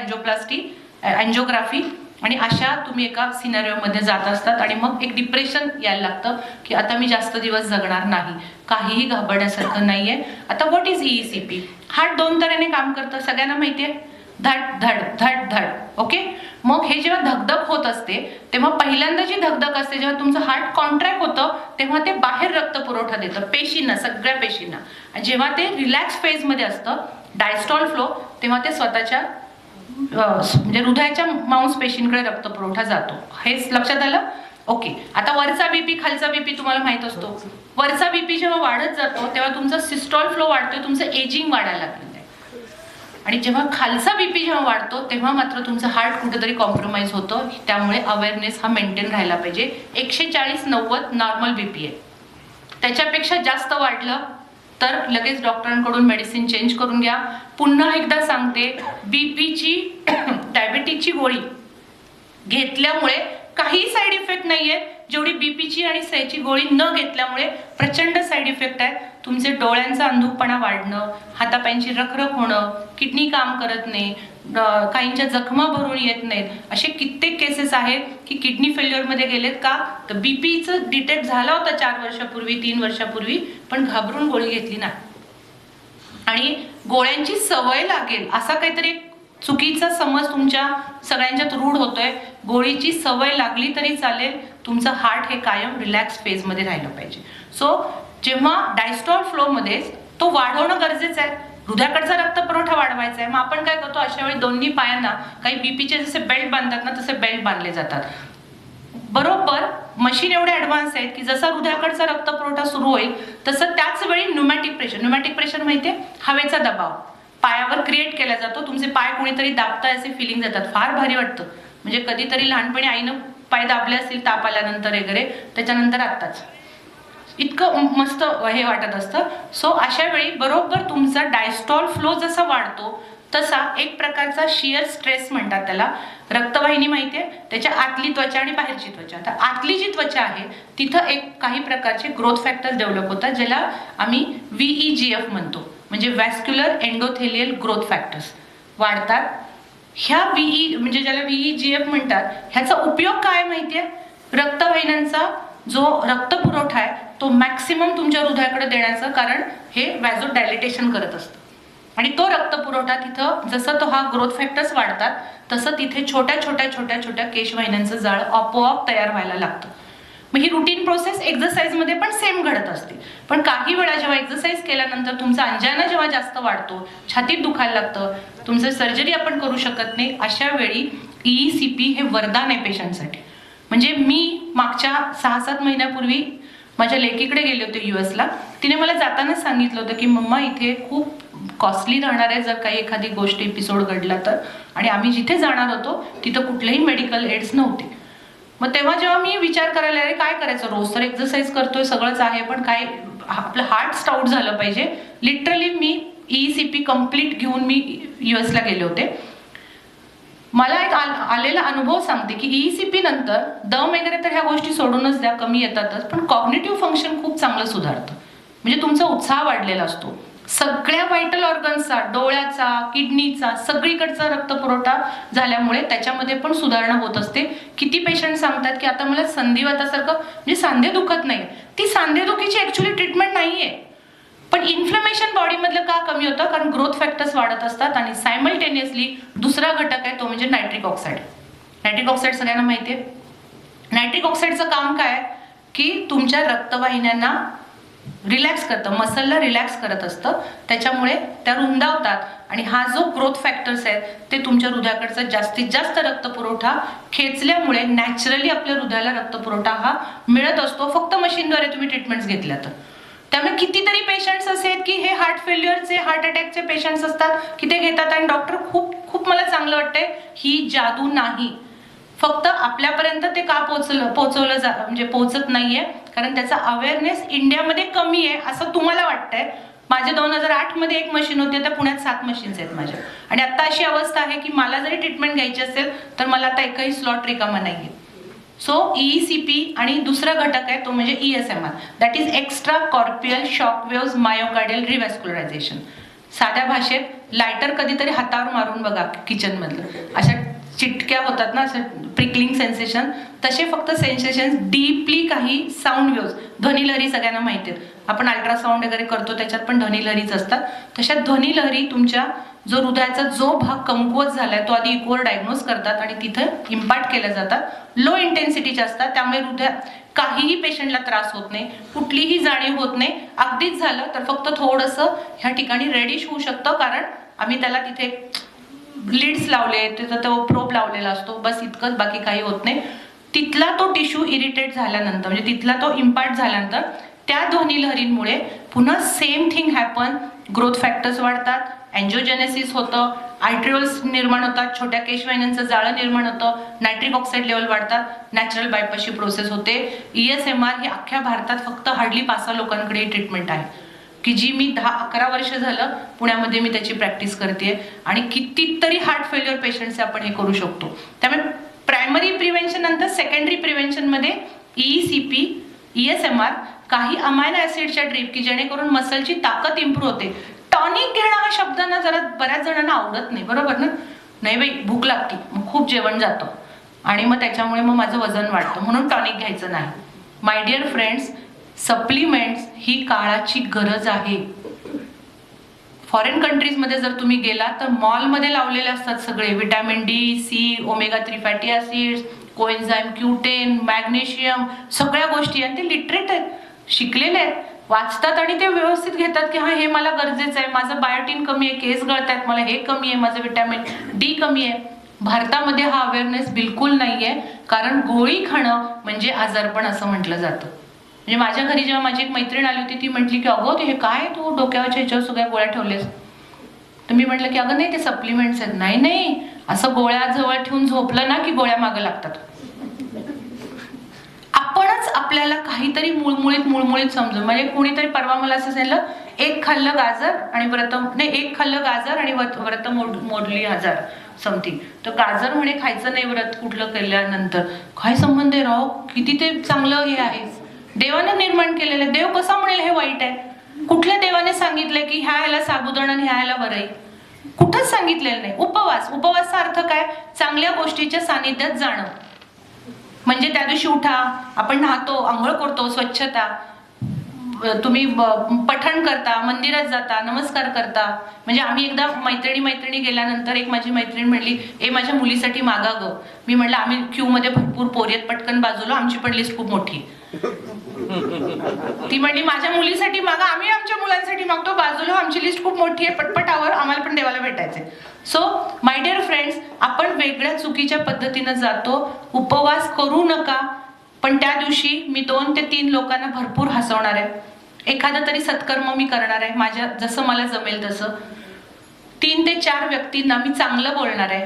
एन्जिओग्राफी आणि अशा तुम्ही एका सिनारिओमध्ये जात असतात आणि मग एक डिप्रेशन यायला लागतं की आता मी जास्त दिवस जगणार नाही. काहीही घाबरण्यासारखं नाहीये. आता व्हॉट इज EECP? हार्ट 2 तऱ्हेने काम करतं, सगळ्यांना माहिती आहे. धड धड धड धड. ओके. मग हे जेव्हा धगधग होत असते तेव्हा पहिल्यांदा जी धगधग असते, जेव्हा तुमचं हार्ट कॉन्ट्रॅक्ट होतं तेव्हा ते बाहेर रक्त पुरवठा देतं पेशींना, सगळ्या पेशींना. आणि जेव्हा ते रिलॅक्स फेजमध्ये असतं डायस्टॉल फ्लो, तेव्हा ते स्वतःच्या म्हणजे हृदयाच्या मांसपेशींकडे रक्त पुरवठा जातो. हेच लक्षात आलं? ओके. आता वरचा बीपी खालचा बीपी तुम्हाला माहित असतो. वरचा बीपी जेव्हा वाढत जातो तेव्हा तुमचा सिस्टॉल फ्लो वाढतोय, तुमचं एजिंग वाढायला लागलं. आणि जेव्हा खालचा बीपी जेव्हा वाढतो तेव्हा मात्र तुमचं हार्ट कुठेतरी कॉम्प्रोमाइज होतं. त्यामुळे अवेअरनेस हा मेंटेन राहायला पाहिजे. 140-90 नॉर्मल बीपी आहे. त्याच्यापेक्षा जास्त वाढलं तर लगेच डॉक्टरांकडून मेडिसिन चेंज करून घ्या. पुन्हा एकदा सांगते, बीपीची डायबिटीजची गोळी घेतल्यामुळे काही साईड इफेक्ट नाहीये जेवढी बीपीची आणि सैची गोळी न घेतल्यामुळे प्रचंड साईड इफेक्ट आहे. तुमचे डोळ्यांचा अंधुकपणा वाढणं, हातापायांची रखरख होणं, किडनी काम करत नाही, काहींच्या जखमा भरून येत नाहीत, असे कित्येक केसेस आहेत की किडनी फेल्युअरमध्ये गेलेत. का तर बीपीचं डिटेक्ट झाला होता 4 वर्षापूर्वी 3 वर्षापूर्वी, पण घाबरून गोळी घेतली नाही. आणि गोळ्यांची सवय लागेल असा काहीतरी चुकीचा समज तुमच्या सगळ्यांच्यात रूढ होतोय. गोळीची सवय लागली तरी चालेल, तुमचं हार्ट हे कायम रिलॅक्स फेजमध्ये राहिलं पाहिजे. सो जेव्हा डायस्टॉल फ्लोमध्ये तो वाढवणं गरजेचं आहे. हृदयाकडचा रक्तपुरवठा वाढवायचा आहे. मग आपण काय करतो, अशा वेळी दोन्ही पायांना काही बीपीचे जसे बेल्ट बांधतात ना तसे बेल्ट बांधले जातात. बरोबर मशीन एवढे ऍडव्हान्स आहेत की जसा हृदयाकडचा रक्तपुरवठा सुरू होईल तसं त्याच वेळी न्यूमॅटिक प्रेशर माहितीये, हवेचा दबाव पायावर क्रिएट केला जातो. तुमचे पाय कोणीतरी दाबताय असे फिलिंग येतात, फार भारी वाटतं. म्हणजे कधीतरी लहानपणी आईनं पाय दाबले असतील ताप आल्यानंतर वगैरे, त्याच्यानंतर आत्ताच इतकं मस्त हे वाटत असतं. सो अशा वेळी बरोबर तुमचा डायस्टॉल फ्लो जसा वाढतो तसा एक प्रकारचा शियर स्ट्रेस म्हणतात त्याला. रक्तवाहिनी माहितीये, त्याच्या आतली त्वचा आणि बाहेरची त्वचा. आता आतली जी त्वचा आहे तिथं एक काही प्रकारचे ग्रोथ फॅक्टर्स डेव्हलप होतात ज्याला आम्ही VEGF म्हणतो, म्हणजे व्हॅस्क्युलर एंडोथेलियल ग्रोथ फॅक्टर्स वाढतात. ह्या म्हणजे ज्याला VEGF म्हणतात, ह्याचा उपयोग काय माहितीये, रक्तवाहिन्यांचा जो रक्तपुरवठा आहे तो मॅक्सिमम तुमच्या हृदयाकडे देण्याचं, कारण हे व्हॅझो डायलिटेशन करत असतं. आणि तो रक्तपुरवठा तिथं जसं तो हा ग्रोथ फॅक्टर्स वाढतात तसं तिथे छोट्या छोट्या छोट्या छोट्या केशवाहिन्यांचं जाळं आपोआप तयार व्हायला लागतं. मग ही रुटीन प्रोसेस एक्झरसाइजमध्ये पण सेम घडत असते. पण काही वेळा जेव्हा एक्झरसाइज केल्यानंतर तुमचा अंजाना जेव्हा जास्त वाढतो, छातीत दुखायला लागतं, तुमचं सर्जरी आपण करू शकत नाही, अशा वेळी EECP हे वरदान आहे पेशंटसाठी. म्हणजे मी मागच्या 6-7 महिन्यापूर्वी माझ्या लेकीकडे गेले होते US ला. तिने मला जातानाच सांगितलं होतं की मम्मा इथे खूप कॉस्टली राहणार आहे जर काही एखादी गोष्ट एपिसोड घडला तर, आणि आम्ही जिथे जाणार होतो तिथं कुठलेही मेडिकल एड्स नव्हते. मग तेव्हा जेव्हा मी विचार करायला लागले काय करायचं, रोज तर एक्सरसाइज करतोय सगळंच आहे, पण काय आपलं हार्ट स्टाउट झालं पाहिजे. लिटरली मी EECP कम्प्लीट घेऊन मी US ला गेले होते. मला एक आलेला अनुभव सांगते की EECP नंतर दम वगैरे तर ह्या गोष्टी सोडूनच द्या, कमी येतातच, पण कॉग्निटिव्ह फंक्शन खूप चांगलं सुधारतं. म्हणजे तुमचा उत्साह वाढलेला असतो. सगळ्या व्हायटल ऑर्गन्सचा, डोळ्याचा, किडनीचा, सगळीकडचा रक्तपुरवठा झाल्यामुळे त्याच्यामध्ये पण सुधारणा होत असते. किती पेशंट सांगतात की आता मला संधिवातासारखं म्हणजे सांधे दुखत नाही. ती सांधेदुखीची ऍक्च्युली ट्रीटमेंट नाहीये, पण इन्फ्लमेशन बॉडीमधलं का कमी होतं, कारण ग्रोथ फॅक्टर्स वाढत असतात. आणि सायमल्टेनियसली दुसरा घटक आहे तो म्हणजे नायट्रिक ऑक्साईड. नायट्रिक ऑक्साईड सगळ्यांना माहिती आहे. नायट्रिक ऑक्साईडचं काम काय आहे की तुमच्या रक्तवाहिन्यांना रिलॅक्स करतं, मसलला रिलॅक्स करत असतं, त्याच्यामुळे त्या रुंदावतात. आणि हा जो ग्रोथ फॅक्टर्स आहेत ते तुमच्या हृदयाकडचा जास्तीत जास्त रक्तपुरवठा खेचल्यामुळे नॅचरली आपल्या हृदयाला रक्तपुरवठा हा मिळत असतो, फक्त मशीनद्वारे तुम्ही ट्रीटमेंट्स घेतल्या तर. त्यामुळे कितीतरी पेशंट्स असे आहेत की हे हार्ट फेल्युअरचे, हार्ट अटॅकचे पेशंट्स असतात की ते घेतात आणि डॉक्टर खूप मला चांगलं वाटतंय, ही जादू नाही, फक्त आपल्यापर्यंत ते का पोहोचवलं म्हणजे पोहोचत नाहीये कारण त्याचा अवेअरनेस इंडियामध्ये कमी आहे असं तुम्हाला वाटतंय. माझे 2008 मध्ये एक मशीन होती, आता पुण्यात 7 मशीन्स आहेत माझ्या. आणि आता अशी अवस्था आहे की मला जरी ट्रीटमेंट घ्यायची असेल तर मला आता एकही स्लॉट रिकामा नाहीये. सो EECP आणि दुसरा घटक आहे तो म्हणजे ESMR, that is extra corporeal shock waves myocardial revascularization. साध्या भाषेत लायटर कधीतरी हातावर मारून बघा किचन मधलं, अशा चिटक्या होतात ना, असं प्रिकलिंग सेन्सेशन, तसे फक्त सेन्सेशन डीपली काही साऊंड वेव्स, ध्वनिलहरी सगळ्यांना माहिती आहेत, आपण अल्ट्रासाऊंड वगैरे करतो त्याच्यात पण ध्वनिलहरीच असतात, तशा ध्वनिलहरी तुमच्या जो हृदयाचा जो भाग कमकुवत झालाय तो आधी इकोवर डायग्नोज करतात आणि तिथं इम्पार्ट केल्या जातात. लो इंटेन्सिटीचे असतात, त्यामुळे हृदयात काहीही पेशंटला त्रास होत नाही, कुठलीही जाणीव होत नाही. अगदीच झालं तर फक्त थोडंसं ह्या ठिकाणी रेडिश होऊ शकतं, कारण आम्ही त्याला तिथे लीड्स लावले, तिथं तो प्रोब लावलेला असतो, बस इतकंच, बाकी काही होत नाही. तिथला तो टिश्यू इरिटेट झाल्यानंतर, म्हणजे तिथला तो इम्पार्ट झाल्यानंतर त्या ध्वनिलहरींमुळे पुन्हा same thing happen, growth factors वाढतात, अँजिओजेनेसिस होतं, आर्ट्रिओल्स निर्माण होतात, छोट्या केशवाहिन्यांचं जाळं निर्माण होतं, नायट्रिक ऑक्साईड लेवल वाढतात, नॅचरल बायपासची प्रोसेस होते. ESMR ही अख्ख्या भारतात फक्त हार्डली 5-6 लोकांकडे ही ट्रीटमेंट आहे, की जी मी 10-11 वर्ष झालं पुण्यामध्ये मी त्याची प्रॅक्टिस करते, आणि कितीतरी हार्ट फेल्युअर पेशंट्स आपण हे करू शकतो. त्यामुळे प्रायमरी प्रिव्हेन्शन नंतर सेकंडरी प्रिव्हेन्शनमध्ये ECP, ESMR, काही अमायनो ऍसिडच्या ड्रीप, की जेणेकरून मसलची ताकद इम्प्रूव्ह होते. टॉनिक घेणं हा शब्द ना जरा बऱ्याच जणांना आवडत नाही, बरोबर ना? नाही बाई, भूक लागते, मग खूप जेवण जातं आणि मग त्याच्यामुळे मग माझं वजन वाढतं, म्हणून टॉनिक घ्यायचं नाही. माय डिअर फ्रेंड्स, सप्लिमेंट्स ही काळाची गरज आहे. फॉरेन कंट्रीजमध्ये जर तुम्ही गेला तर मॉलमध्ये लावलेले असतात सगळे, vitamin D, C, omega-3 fatty acids, coenzyme Q10, magnesium, सगळ्या गोष्टी, आणि ते लिटरेट आहेत, शिकलेले आहेत, वाचतात आणि ते व्यवस्थित घेतात की हा हे मला गरजेचं आहे, माझं बायोटिन कमी आहे, केस गळतायत, मला हे कमी आहे, माझं विटॅमिन D कमी आहे. भारतामध्ये हा अवेअरनेस बिलकुल नाहीये, कारण गोळी खाणं म्हणजे आजारपण असं म्हटलं जातं. म्हणजे माझ्या घरी जेव्हा माझी एक मैत्रीण आली होती, ती म्हटली की अगं ते हे काय तू डोक्यावरच्या ह्याच्यावर सगळ्या गोळ्या ठेवलेस, तर मी म्हटलं की अगं नाही, ते सप्लिमेंट्स आहेत. नाही नाही, असं गोळ्या जवळ ठेवून झोपलं ना की गोळ्या मागं लागतात. आपणच आपल्याला काहीतरी मुळमुळीत समजून, म्हणजे कोणीतरी परवा मला असं सांगितलं, एक खाल्लं गाजर आणि एक खाल्लं गाजर आणि व्रत मोडली 1000 समथिंग, तर गाजर म्हणे खायचं नाही व्रत कुठलं केल्यानंतर. काय संबंध आहे राव, किती ते चांगलं हे आहे, देवाने निर्माण केलेलं. देव कसा म्हणेल हे वाईट आहे? कुठल्या देवाने सांगितलंय की ह्या ह्याला साबुदाणा आणि ह्या ह्याला वरई? कुठंच सांगितलेलं नाही. उपवासचा अर्थ काय? चांगल्या गोष्टीच्या सानिध्यात जाणं. म्हणजे त्या दिवशी उठा, आपण न्हातो, आंघोळ करतो, स्वच्छता, तुम्ही पठण करता, मंदिरात जाता, नमस्कार करता. म्हणजे आम्ही एकदा मैत्रिणी गेल्यानंतर एक माझी मैत्रीण म्हणली, ए माझ्या मुलीसाठी मागा ग. मी म्हणलं आम्ही क्यू मध्ये भरपूर पोरीत, पटकन बाजूला, आमची पण लिस्ट खूप मोठी. ती म्हणली माझ्या मुलीसाठी मागा, आम्ही आमच्या मुलांसाठी मागतो, बाजूला, आमची लिस्ट खूप मोठी आहे, पटपटावर, आम्हाला पण देवाला भेटायचंय. सो माय डिअर फ्रेंड्स, आपण वेगळ्या चुकीच्या पद्धतीनं जातो. उपवास करू नका, पण त्या दिवशी मी 2 ते 3 लोकांना भरपूर हसवणार आहे. एखादा तरी सत्कर्म मी करणार आहे, माझ्या जसं मला जमेल तसं. 3 ते 4 व्यक्तींना मी चांगलं बोलणार आहे.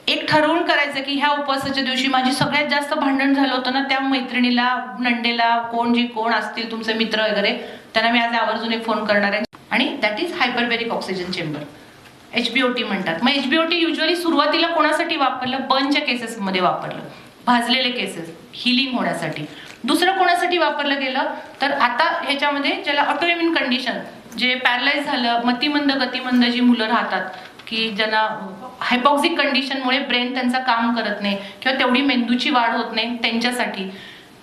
एक ठरवून करायचं की ह्या उपवासाच्या दिवशी माझी सगळ्यात जास्त भांडण झालं होतं ना, त्या मैत्रिणीला, नंडेला, कोण असतील तुमचे मित्र वगैरे, त्यांना मी आज आवर्जून एक फोन करणार आहे. आणि that is hyperbaric oxygen chamber, HBOT म्हणतात. मग HBOT युजली सुरुवातीला कोणासाठी वापरलं? बर्नच्या केसेसमध्ये वापरलं, भाजलेले केसेस हिलिंग होण्यासाठी. दुसरं कोणासाठी वापरलं गेलं तर आता ह्याच्यामध्ये ज्याला ऑटोइम्युन कंडिशन, जे पॅरलाइज झालं, मतिमंद गतिमंद जी मुलं राहतात, की ज्यांना हायपॉक्सिक कंडिशनमुळे ब्रेन त्यांचं काम करत नाही किंवा तेवढी मेंदूची वाढ होत नाही, त्यांच्यासाठी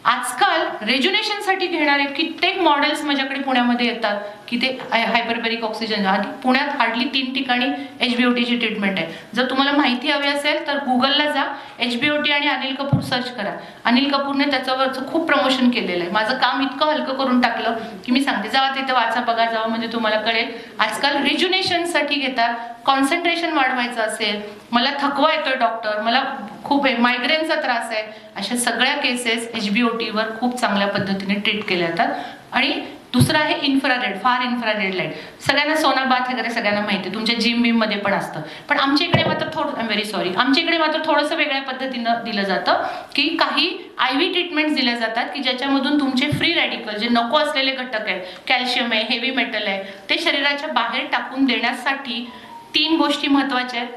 आजकाल रेज्युनेशनसाठी घेणारे कित्येक मॉडेल्स माझ्याकडे पुण्यामध्ये येतात की ते हायपरबेरिक ऑक्सिजन. आधी पुण्यात हार्डली 3 ठिकाणी HBOTची ट्रीटमेंट आहे. जर तुम्हाला माहिती हवी असेल तर गुगलला जा, HBOT आणि अनिल कपूर सर्च करा. अनिल कपूरने त्याच्यावरचं खूप प्रमोशन केलेलं आहे. माझं काम इतकं हलकं करून टाकलं की मी सांगते, जावा तिथं वाचा, बघा, जावा, म्हणजे तुम्हाला कळेल. आजकाल रेज्युनेशनसाठी घेतात. कॉन्सन्ट्रेशन वाढवायचं असेल, मला थकवा येतोय डॉक्टर, मला खूप मायग्रेनचा त्रास आहे, अशा सगळ्या केसेस HBOTवर खूप चांगल्या पद्धतीने ट्रीट केल्या जातात. आणि दुसरं आहे इन्फ्रारेड, फार इन्फ्रारेड लाईट. सगळ्यांना सोना बाथ वगैरे सगळ्यांना माहिती आहे, तुमच्या जिम मध्ये पण असतं. पण आमच्या इकडे मात्र आमच्या इकडे मात्र थोडंसं वेगळ्या पद्धतीनं दिलं जातं की काही IV ट्रीटमेंट्स दिल्या जातात की ज्याच्यामधून तुमचे फ्री रॅडिकल, जे नको असलेले घटक आहेत, कॅल्शियम आहे, हेवी मेटल आहे, ते शरीराच्या बाहेर टाकून देण्यासाठी 3 गोष्टी महत्वाच्या आहेत.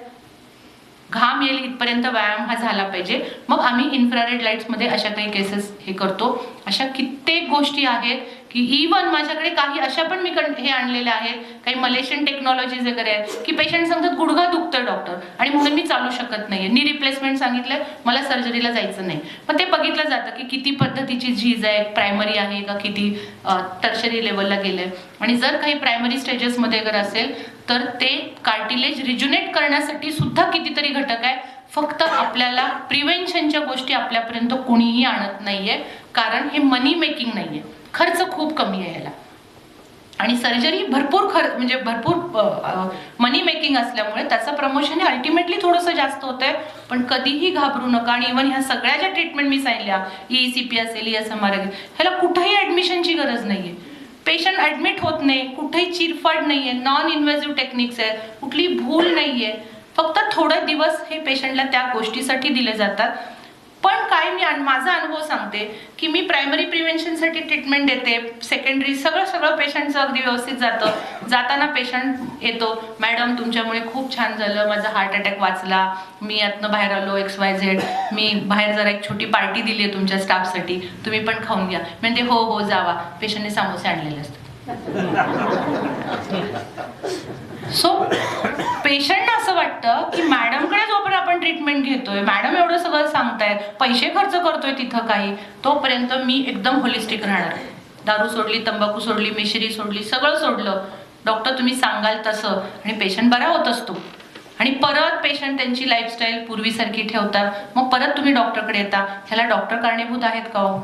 घाम येईल इथपर्यंत व्यायाम हा झाला पाहिजे. मग आम्ही इन्फ्रारेड लाईट्समध्ये अशा काही केसेस हे करतो. अशा कित्येक गोष्टी आहेत की इव्हन माझ्याकडे काही अशा पण मी हे आणलेल्या आहेत, काही मलेशियन टेक्नॉलॉजीज वगैरे आहेत की पेशंट सांगतात गुडघा दुखतोय डॉक्टर आणि म्हणून मी चालू शकत नाहीये, नी रिप्लेसमेंट सांगितलंय, मला सर्जरीला जायचं नाही. पण ते बघितलं जातं की किती पद्धतीची झीज आहे, प्रायमरी आहे का किती टर्शरी लेवलला गेलंय. आणि जर काही प्रायमरी स्टेजेसमध्ये जर असेल तर ते कार्टिलेज रिज्युनेट करण्यासाठी सुद्धा कितीतरी घटक आहे. फक्त आपल्याला प्रिव्हेन्शनच्या गोष्टी आपल्यापर्यंत कोणीही आणत नाहीये, कारण हे मनी मेकिंग नाहीये, खर्च खूप कमी आहे याला. आणि सर्जरी भरपूर म्हणजे भरपूर मनी मेकिंग असल्यामुळे त्याचं प्रमोशन हे अल्टिमेटली थोडंसं जास्त होतंय. पण कधीही घाबरू नका. आणि इव्हन ह्या सगळ्या ज्या ट्रीटमेंट मी सांगितल्या, ECP असेल, ESMR, ह्याला कुठेही ऍडमिशनची गरज नाहीये. पेशंट ऍडमिट होत नाही, कुठेही चिरफाड नाहीये, नॉन इन्व्हेसिव्ह टेक्निक्स आहे, कुठली भूल नाहीये. फक्त थोडे दिवस हे पेशंटला त्या गोष्टीसाठी दिले जातात. पण काय मी माझा अनुभव सांगते की मी प्रायमरी प्रिव्हेन्शनसाठी ट्रीटमेंट देते, सेकंडरी सगळं पेशंटचं अगदी व्यवस्थित जातं. जाताना पेशंट येतो, मॅडम तुमच्यामुळे खूप छान झालं, माझा हार्ट अटॅक वाचला, मी यातनं बाहेर आलो, XYZ, मी बाहेर जरा एक छोटी पार्टी दिली आहे तुमच्या स्टाफसाठी, तुम्ही पण खाऊन घ्या. म्हणजे हो जावा. पेशंटने समोसे आणलेले असतात. सो पेशंटना असं वाटतं की मॅडमकडे जोपर्यंत आपण ट्रीटमेंट घेतोय, मॅडम एवढं सगळं सांगतायत, पैसे खर्च करतोय तिथं काही, तोपर्यंत मी एकदम होलिस्टिक राहणार. दारू सोडली, तंबाखू सोडली, मिश्री सोडली, सगळं सोडलं, डॉक्टर तुम्ही सांगाल तसं, आणि पेशंट बरा होत असतो. आणि परत पेशंट त्यांची लाईफस्टाईल पूर्वीसारखी ठेवतात. मग परत तुम्ही डॉक्टरकडे येता. ह्याला डॉक्टर कारणीभूत आहेत का हो?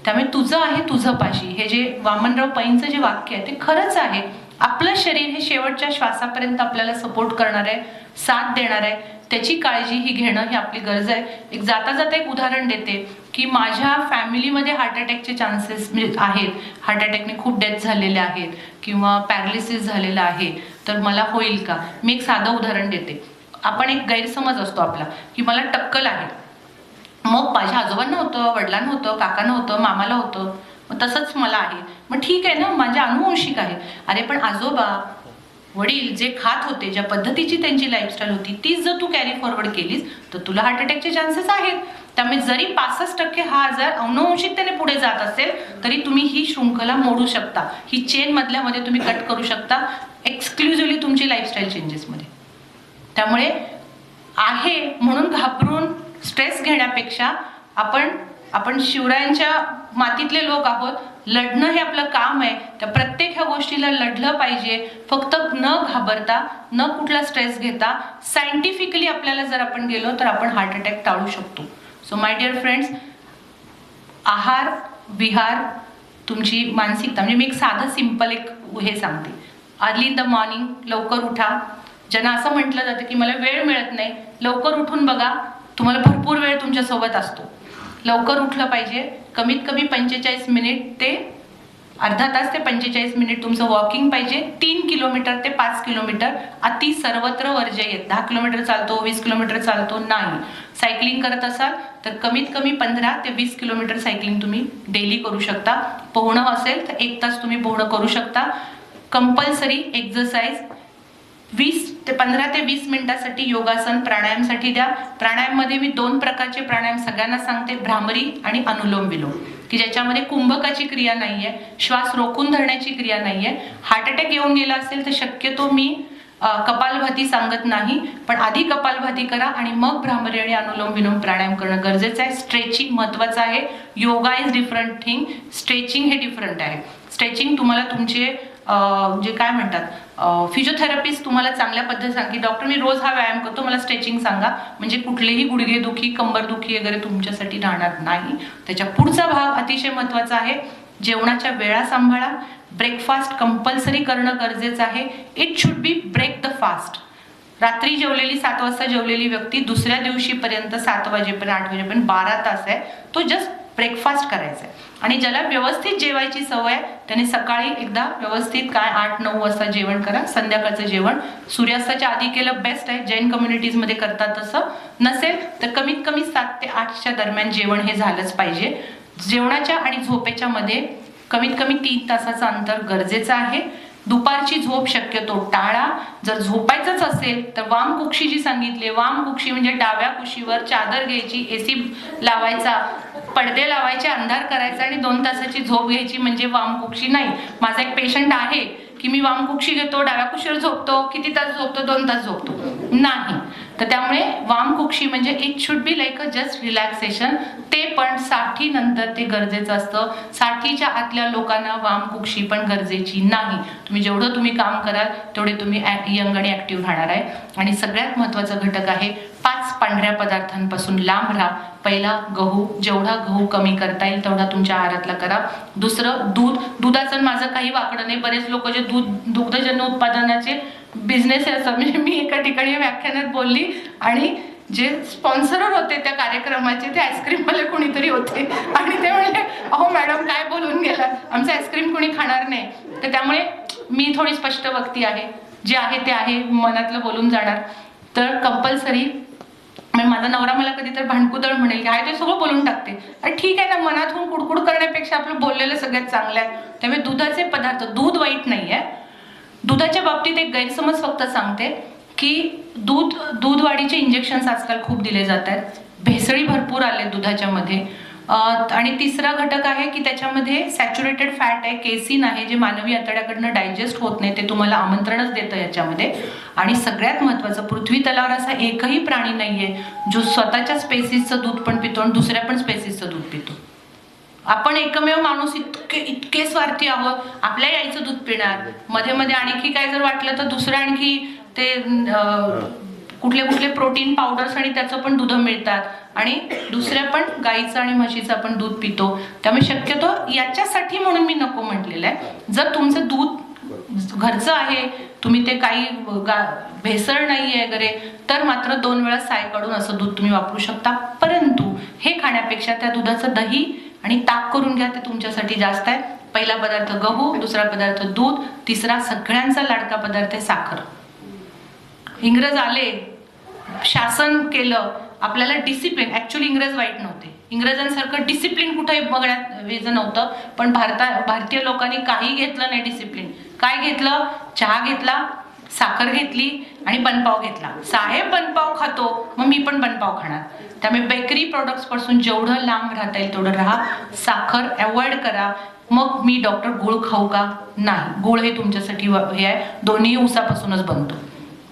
त्यामुळे तुझं आहे तुझं पाशी, हे जे वामनराव पैंचं जे वाक्य आहे ते खरंच आहे. आपलं शरीर हे शेवटच्या श्वासापर्यंत आपल्याला सपोर्ट करणार आहे, साथ देणार आहे, त्याची काळजी ही घेणं ही आपली गरज आहे. एक जाता जाता एक उदाहरण देते की माझ्या फॅमिलीमध्ये हार्ट अटॅकचे चान्सेस म्हणजे आहेत, हार्ट अटॅकने खूप डेथ झालेले आहेत किंवा पॅरालिसिस झालेला आहे, तर मला होईल का? मी एक साधं उदाहरण देते. आपण एक गैरसमज असतो आपला की मला टक्कल आहे, मग माझ्या आजोबांना होतं, वडिलांना होतं, काकांना होतं, मामाला होतं, मग तसंच मला आहे, मग ठीक आहे ना, माझ्या अनुवंशिक आहे. अरे पण आजोबा वडील जे खात होते, ज्या पद्धतीची त्यांची लाईफस्टाईल होती, तीच जर तू कॅरी फॉरवर्ड केलीस तर तुला हार्ट अटॅकचे चान्सेस आहेत. त्यामुळे जरी 65% हा आजार अनुवंशिकतेने पुढे जात असेल तरी तुम्ही ही शृंखला मोडू शकता, ही चेन मधल्यामध्ये तुम्ही कट करू शकता, एक्सक्लुझिव्हली तुमची लाईफस्टाईल चेंजेसमध्ये. त्यामुळे आहे म्हणून घाबरून स्ट्रेस घेण्यापेक्षा आपण शिवरायांच्या मातीतले लोक आहोत, लढणं हे आपलं काम आहे. त्या प्रत्येक ह्या गोष्टीला लढलं पाहिजे, फक्त न घाबरता, न कुठला स्ट्रेस घेता. सायंटिफिकली आपल्याला जर आपण गेलो तर आपण हार्ट अटॅक टाळू शकतो. सो माय डिअर फ्रेंड्स, आहार विहार, तुमची मानसिकता, म्हणजे मी एक साधं सिंपल एक हे सांगते. अर्ली इन द मॉर्निंग, लवकर उठा. ज्यांना असं म्हटलं जातं की मला वेळ मिळत नाही, लवकर उठून बघा, तुम्हाला भरपूर वेळ तुमच्या सोबत असतो. लवकर उठलं पाहिजे. कमीत कमी 45 मिनिट ते अर्धा तास ते 45 मिनिट तुमचं वॉकिंग पाहिजे. 3 किलोमीटर ते 5 किलोमीटर, अति सर्वत्र वर्जयेत. 10 किलोमीटर चालतो, 20 किलोमीटर चालतो नाही. सायकलिंग करत असाल तर कमीत कमी 15 ते 20 किलोमीटर सायकलिंग तुम्ही डेली करू शकता. पोहणं असेल तर 1 तास तुम्ही पोहणं करू शकता. कंपल्सरी एक्सरसाइज 15 ते 20 मिनिटासाठी योगासन, प्राणायामसाठी द्या. प्राणायाममध्ये मी 2 प्रकारचे प्राणायाम सगळ्यांना सांगते, भ्रामरी आणि अनुलोम विलोम, की ज्याच्यामध्ये कुंभकाची क्रिया नाहीये, श्वास रोखून धरण्याची क्रिया नाहीये. हार्ट अटॅक येऊन गेला असेल तर शक्यतो मी कपालभाती सांगत नाही, पण आधी कपालभाती करा आणि मग भ्रामरी आणि अनुलोम विलोम प्राणायाम करणं गरजेचं आहे. स्ट्रेचिंग महत्त्वाचं आहे. Yoga is different thing, stretching हे डिफरंट आहे. स्ट्रेचिंग तुम्हाला तुमचे जे काय म्हणतात फिजिओथेरपिस्ट तुम्हाला चांगल्या पद्धतीने सांगते, डॉक्टर मी रोज हा व्यायाम करतो, मला स्ट्रेचिंग सांगा, म्हणजे कुठलेही गुडघेदुखी, कंबरदुखी वगैरे तुमच्यासाठी राहणार नाही. त्याच्या पुढचा भाग अतिशय महत्त्वाचा आहे. जेवणाच्या वेळा सांभाळा. ब्रेकफास्ट कंपल्सरी करणं गरजेचं आहे. It should be break the fast. रात्री जेवलेली 7 वाजता जेवलेली व्यक्ती दुसऱ्या दिवशीपर्यंत 7 वाजेपर्यंत 8 वाजेपर्यंत 12 तास आहे, तो जस्ट ब्रेकफास्ट करायचा आहे. आणि ज्याला व्यवस्थित जेवायची सवय आहे त्याने सकाळी एकदा व्यवस्थित 8-9 वाजता जेवण करा. संध्याकाळचं जेवण सूर्यास्ताच्या आधी केलं बेस्ट आहे. जैन कम्युनिटीजमध्ये करतात तसं. नसेल तर कमीत कमी 7 ते 8च्या दरम्यान जेवण हे झालंच पाहिजे. जेवणाच्या आणि झोपेच्या मध्ये कमीत कमी 3 तासाचं अंतर गरजेचं आहे. दुपारची झोप शक्यतो टाळा. जर झोपायचंच असेल तर वामकुक्षी जी सांगितली, वामकुक्षी म्हणजे डाव्या कुशीवर चादर घ्यायची, एसी लावायचा, पडदे लावायचे, अंधार करायचा आणि 2 तासाची झोप घ्यायची, म्हणजे वामकुक्षी नाही. माझा एक पेशंट आहे की मी वामकुक्षी घेतो, डाव्या कुशीवर झोपतो, किती तास झोपतो, 2 तास झोपतो, नाही. तर त्यामुळे वामकुक्षी म्हणजे it should be like a just relaxation. ते पण 60 नंतर ते गरजेचं असतं. 60च्या आतल्या लोकांना वामकुक्षी पण गरजेची नाही. तुम्ही जेवढं तुम्ही काम कराल तेवढे तुम्ही यंग आणि ऍक्टिव्ह राहणार आहे. आणि सगळ्यात महत्त्वाचा घटक आहे 5 पांढऱ्या पदार्थांपासून लांब राहा. पहिला गहू, जेवढा गहू कमी करता येईल तेवढा तुमच्या आहारातला करा. दुसरं दूध. दुधाचं माझं काही वाकडं नाही. बरेच लोक जे दुग्धजन्य उत्पादनाचे बिझनेस आहे असं, म्हणजे मी एका ठिकाणी व्याख्यानात बोलली आणि जे स्पॉन्सरर होते त्या कार्यक्रमाचे ते आईस्क्रीमवाले कोणीतरी होते आणि ते म्हणले, अहो मॅडम काय बोलून गेला, आमचं आईस्क्रीम कोणी खाणार नाही. तर त्यामुळे मी थोडी स्पष्ट वक्ती आहे, जे आहे ते आहे, मनातलं बोलून जाणार. तर कंपल्सरी माझा नवरा मला कधी तर भांडकुदळ म्हणेल की आहे ते सगळं बोलून टाकते. अरे ठीक आहे ना, मनातून कुडकुड करण्यापेक्षा आपलं बोललेलं सगळ्यात चांगलं आहे. त्यामुळे दुधाचे पदार्थ, दूध वाईट नाही आहे. दुधाच्या बाबतीत एक गैरसमज फक्त सांगते की दूध वाढीचे इंजेक्शन्स आजकाल खूप दिले जात आहेत. भेसळी भरपूर आले दुधाच्या मध्ये. आणि तिसरा घटक आहे की त्याच्यामध्ये सॅच्युरेटेड फॅट आहे, केसिन आहे, जे मानवी आतड्याकडनं डायजेस्ट होत नाही, ते तुम्हाला आमंत्रणच देतं याच्यामध्ये. आणि सगळ्यात महत्त्वाचं, पृथ्वी तलावर असा एकही प्राणी नाहीये जो स्वतःच्या स्पेसीसचं दूध पण पितो आणि दुसऱ्या पण स्पेसीसचं दूध पितो. आपण एकमेव माणूस इतके स्वार्थी आहोत. आपल्या आईचं दूध पिणार, मध्ये मध्ये आणखी काय जर वाटलं तर दुसरं आणखी ते कुठले प्रोटीन पावडर्स आणि त्याचं पण दूध मिळतात आणि दुसऱ्या पण गाईचं आणि म्हशीचं आपण दूध पितो. त्यामुळे शक्यतो याच्यासाठी म्हणून मी नको म्हटलेलं आहे. जर तुमचं दूध घरचं आहे, तुम्ही ते काही भेसळ नाही आहे वगैरे, तर मात्र 2 वेळा साय काढून असं दूध तुम्ही वापरू शकता. परंतु हे खाण्यापेक्षा त्या दुधाचं दही आणि ताक करून घ्या, ते तुमच्यासाठी जास्त आहे. पहिला पदार्थ गहू, दुसरा पदार्थ दूध, तिसरा सगळ्यांचा लाडका पदार्थ आहे साखर. इंग्रज आले, शासन केलं, आपल्याला डिसिप्लिन, ऍक्च्युअली इंग्रज वाईट नव्हते, इंग्रजांसारखं डिसिप्लिन कुठेही बघण्यात वेज नव्हतं, पण भारतीय लोकांनी काही घेतलं नाही डिसिप्लिन. काय घेतलं? चहा घेतला, साखर घेतली आणि बनपाव घेतला. साहेब बनपाव खातो, मग मी पण बनपाव खाणार. त्यामुळे बेकरी प्रोडक्ट्स पासून जेवढं लांब राहता येईल तेवढं राहा. साखर अवॉइड करा. मग मी डॉक्टर गुळ खाऊ का? नाही, गुळ हे तुमच्यासाठी हे आहे, दोन्ही ऊसापासूनच बनतो.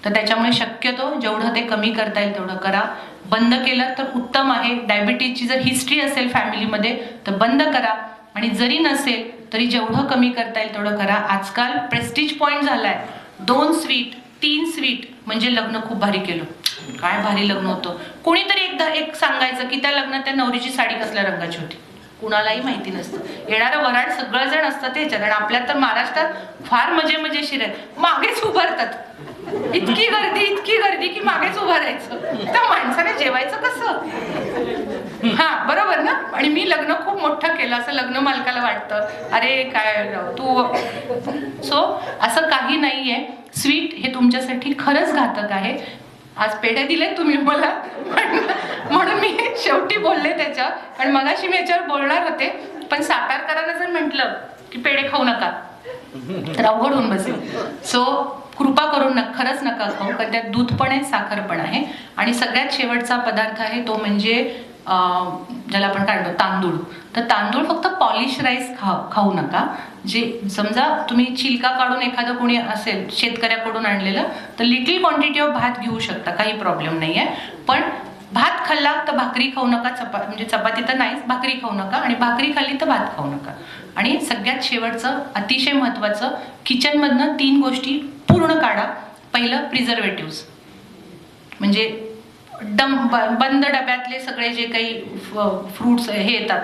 तर त्याच्यामुळे शक्यतो जेवढं ते कमी करता येईल तेवढं करा. बंद केलं तर उत्तम आहे. डायबिटीजची जर हिस्ट्री असेल फॅमिलीमध्ये तर बंद करा, आणि जरी नसेल तरी जेवढं कमी करता येईल तेवढं करा. आजकाल प्रेस्टिज पॉईंट झालाय, 2 स्वीट 3 स्वीट म्हणजे लग्न खूप भारी केलं. काय भारी लग्न होतं. कोणीतरी एक सांगायचं की त्या लग्नात त्या नवरीची साडी कसल्या रंगाची होती, कुणालाही माहिती नसतं. येणारं वराड सगळं जण असतं त्याच्यात. आणि आपल्यात तर महाराष्ट्रात फार मजेशीर आहे, मागेच उभारतात. इतकी गर्दी की मागेच उभं राहायचं. त्या माणसाने जेवायचं कसं? हा बरोबर ना. आणि मी लग्न खूप मोठं केलं असं लग्न मालकाला वाटतं, अरे काय तू. सो असं काही नाहीये. स्वीट हे तुमच्यासाठी खरंच घातक आहे. आज पेढे दिले तुम्ही मला, म्हणून मी शेवटी बोलले त्याच्यावर, कारण मगाशी मी याच्यावर बोलणार होते, पण सातारकरांना जर म्हटलं की पेढे खाऊ नका तर अवघड होऊन बसेल. सो कृपा करून खरंच नका खाऊ, कारण त्यात दूध पण आहे, साखर पण आहे. आणि सगळ्यात शेवटचा पदार्थ आहे तो म्हणजे ज्याला आपण काढतो तांदूळ. तर तांदूळ फक्त पॉलिश राईस खाऊ नका. जे समजा तुम्ही छिलका काढून एखादं कोणी असेल शेतकऱ्याकडून आणलेलं तर लिटिल क्वांटिटी ऑफ भात घेऊ शकता, काही प्रॉब्लेम नाही आहे. पण भात खाल्ला तर भाकरी खाऊ नका, म्हणजे चपाती तर नाहीच, भाकरी खाऊ नका. आणि भाकरी खाल्ली तर भात खाऊ नका. आणि सगळ्यात शेवटचं अतिशय महत्त्वाचं, किचनमधनं 3 गोष्टी पूर्ण काढा. पहिलं प्रिझर्वेटिव्स, म्हणजे बंद डब्यातले सगळे जे काही फ्रूट्स हे येतात,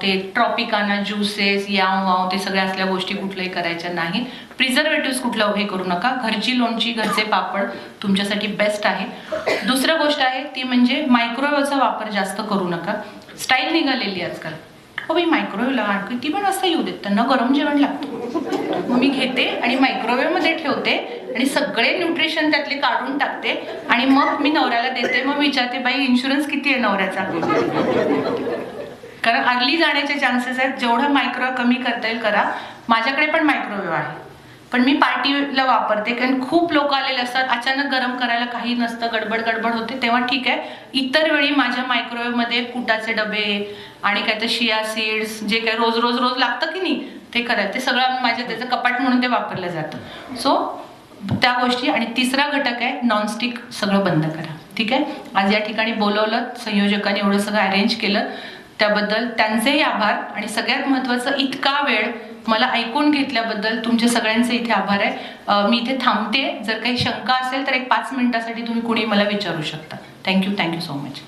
ते ट्रॉपिकाना ज्युसेस याव वाव ते सगळ्या असल्या गोष्टी कुठल्याही करायच्या नाही. प्रिझर्वेटिव्स कुठलं हे करू नका. घरची लोणची, घरचे पापड तुमच्यासाठी बेस्ट आहे. दुसरी गोष्ट आहे ती म्हणजे मायक्रोवेव्हचा वापर जास्त करू नका. स्टाईल निघालेली आजकाल, हो बाई मायक्रोवेव्हला किती पण वाजता येऊ देत, त्यांना गरम जेवण लागतं. मग मी घेते आणि मायक्रोवेव्हमध्ये ठेवते आणि सगळे न्यूट्रिशन त्यातले काढून टाकते आणि मग मी नवऱ्याला देते. मग विचारते, बाई इन्शुरन्स किती आहे नवऱ्याचा? कारण अर्ली जाण्याचे चान्सेस आहेत. जेवढं मायक्रोवेव्ह कमी करता येईल करा. माझ्याकडे पण मायक्रोवेव्ह आहे, पण मी पार्टीला वापरते, कारण खूप लोक आलेले असतात, अचानक गरम करायला काही नसतं, गडबड होते, तेव्हा ठीक आहे. इतर वेळी माझ्या मायक्रोवेव्हमध्ये कुटाचे डबे आणि काय तर शिया सीड्स जे काय रोज लागतं की नाही ते करायचं, ते सगळं माझ्या त्याचं कपाट म्हणून ते वापरलं जातं. सो त्या गोष्टी. आणि तिसरा घटक आहे नॉनस्टिक, सगळं बंद करा. ठीक आहे. आज या ठिकाणी बोलवलं, संयोजकांनी एवढं सगळं अरेंज केलं त्याबद्दल त्यांचेही आभार. आणि सगळ्यात महत्त्वाचं, इतका वेळ मला ऐकून घेतल्याबद्दल तुमच्या सगळ्यांचे इथे आभार आहे. मी इथे थांबते. जर काही शंका असेल तर एक 5 मिनिटासाठी तुम्ही कुणी मला विचारू शकता. Thank you so much.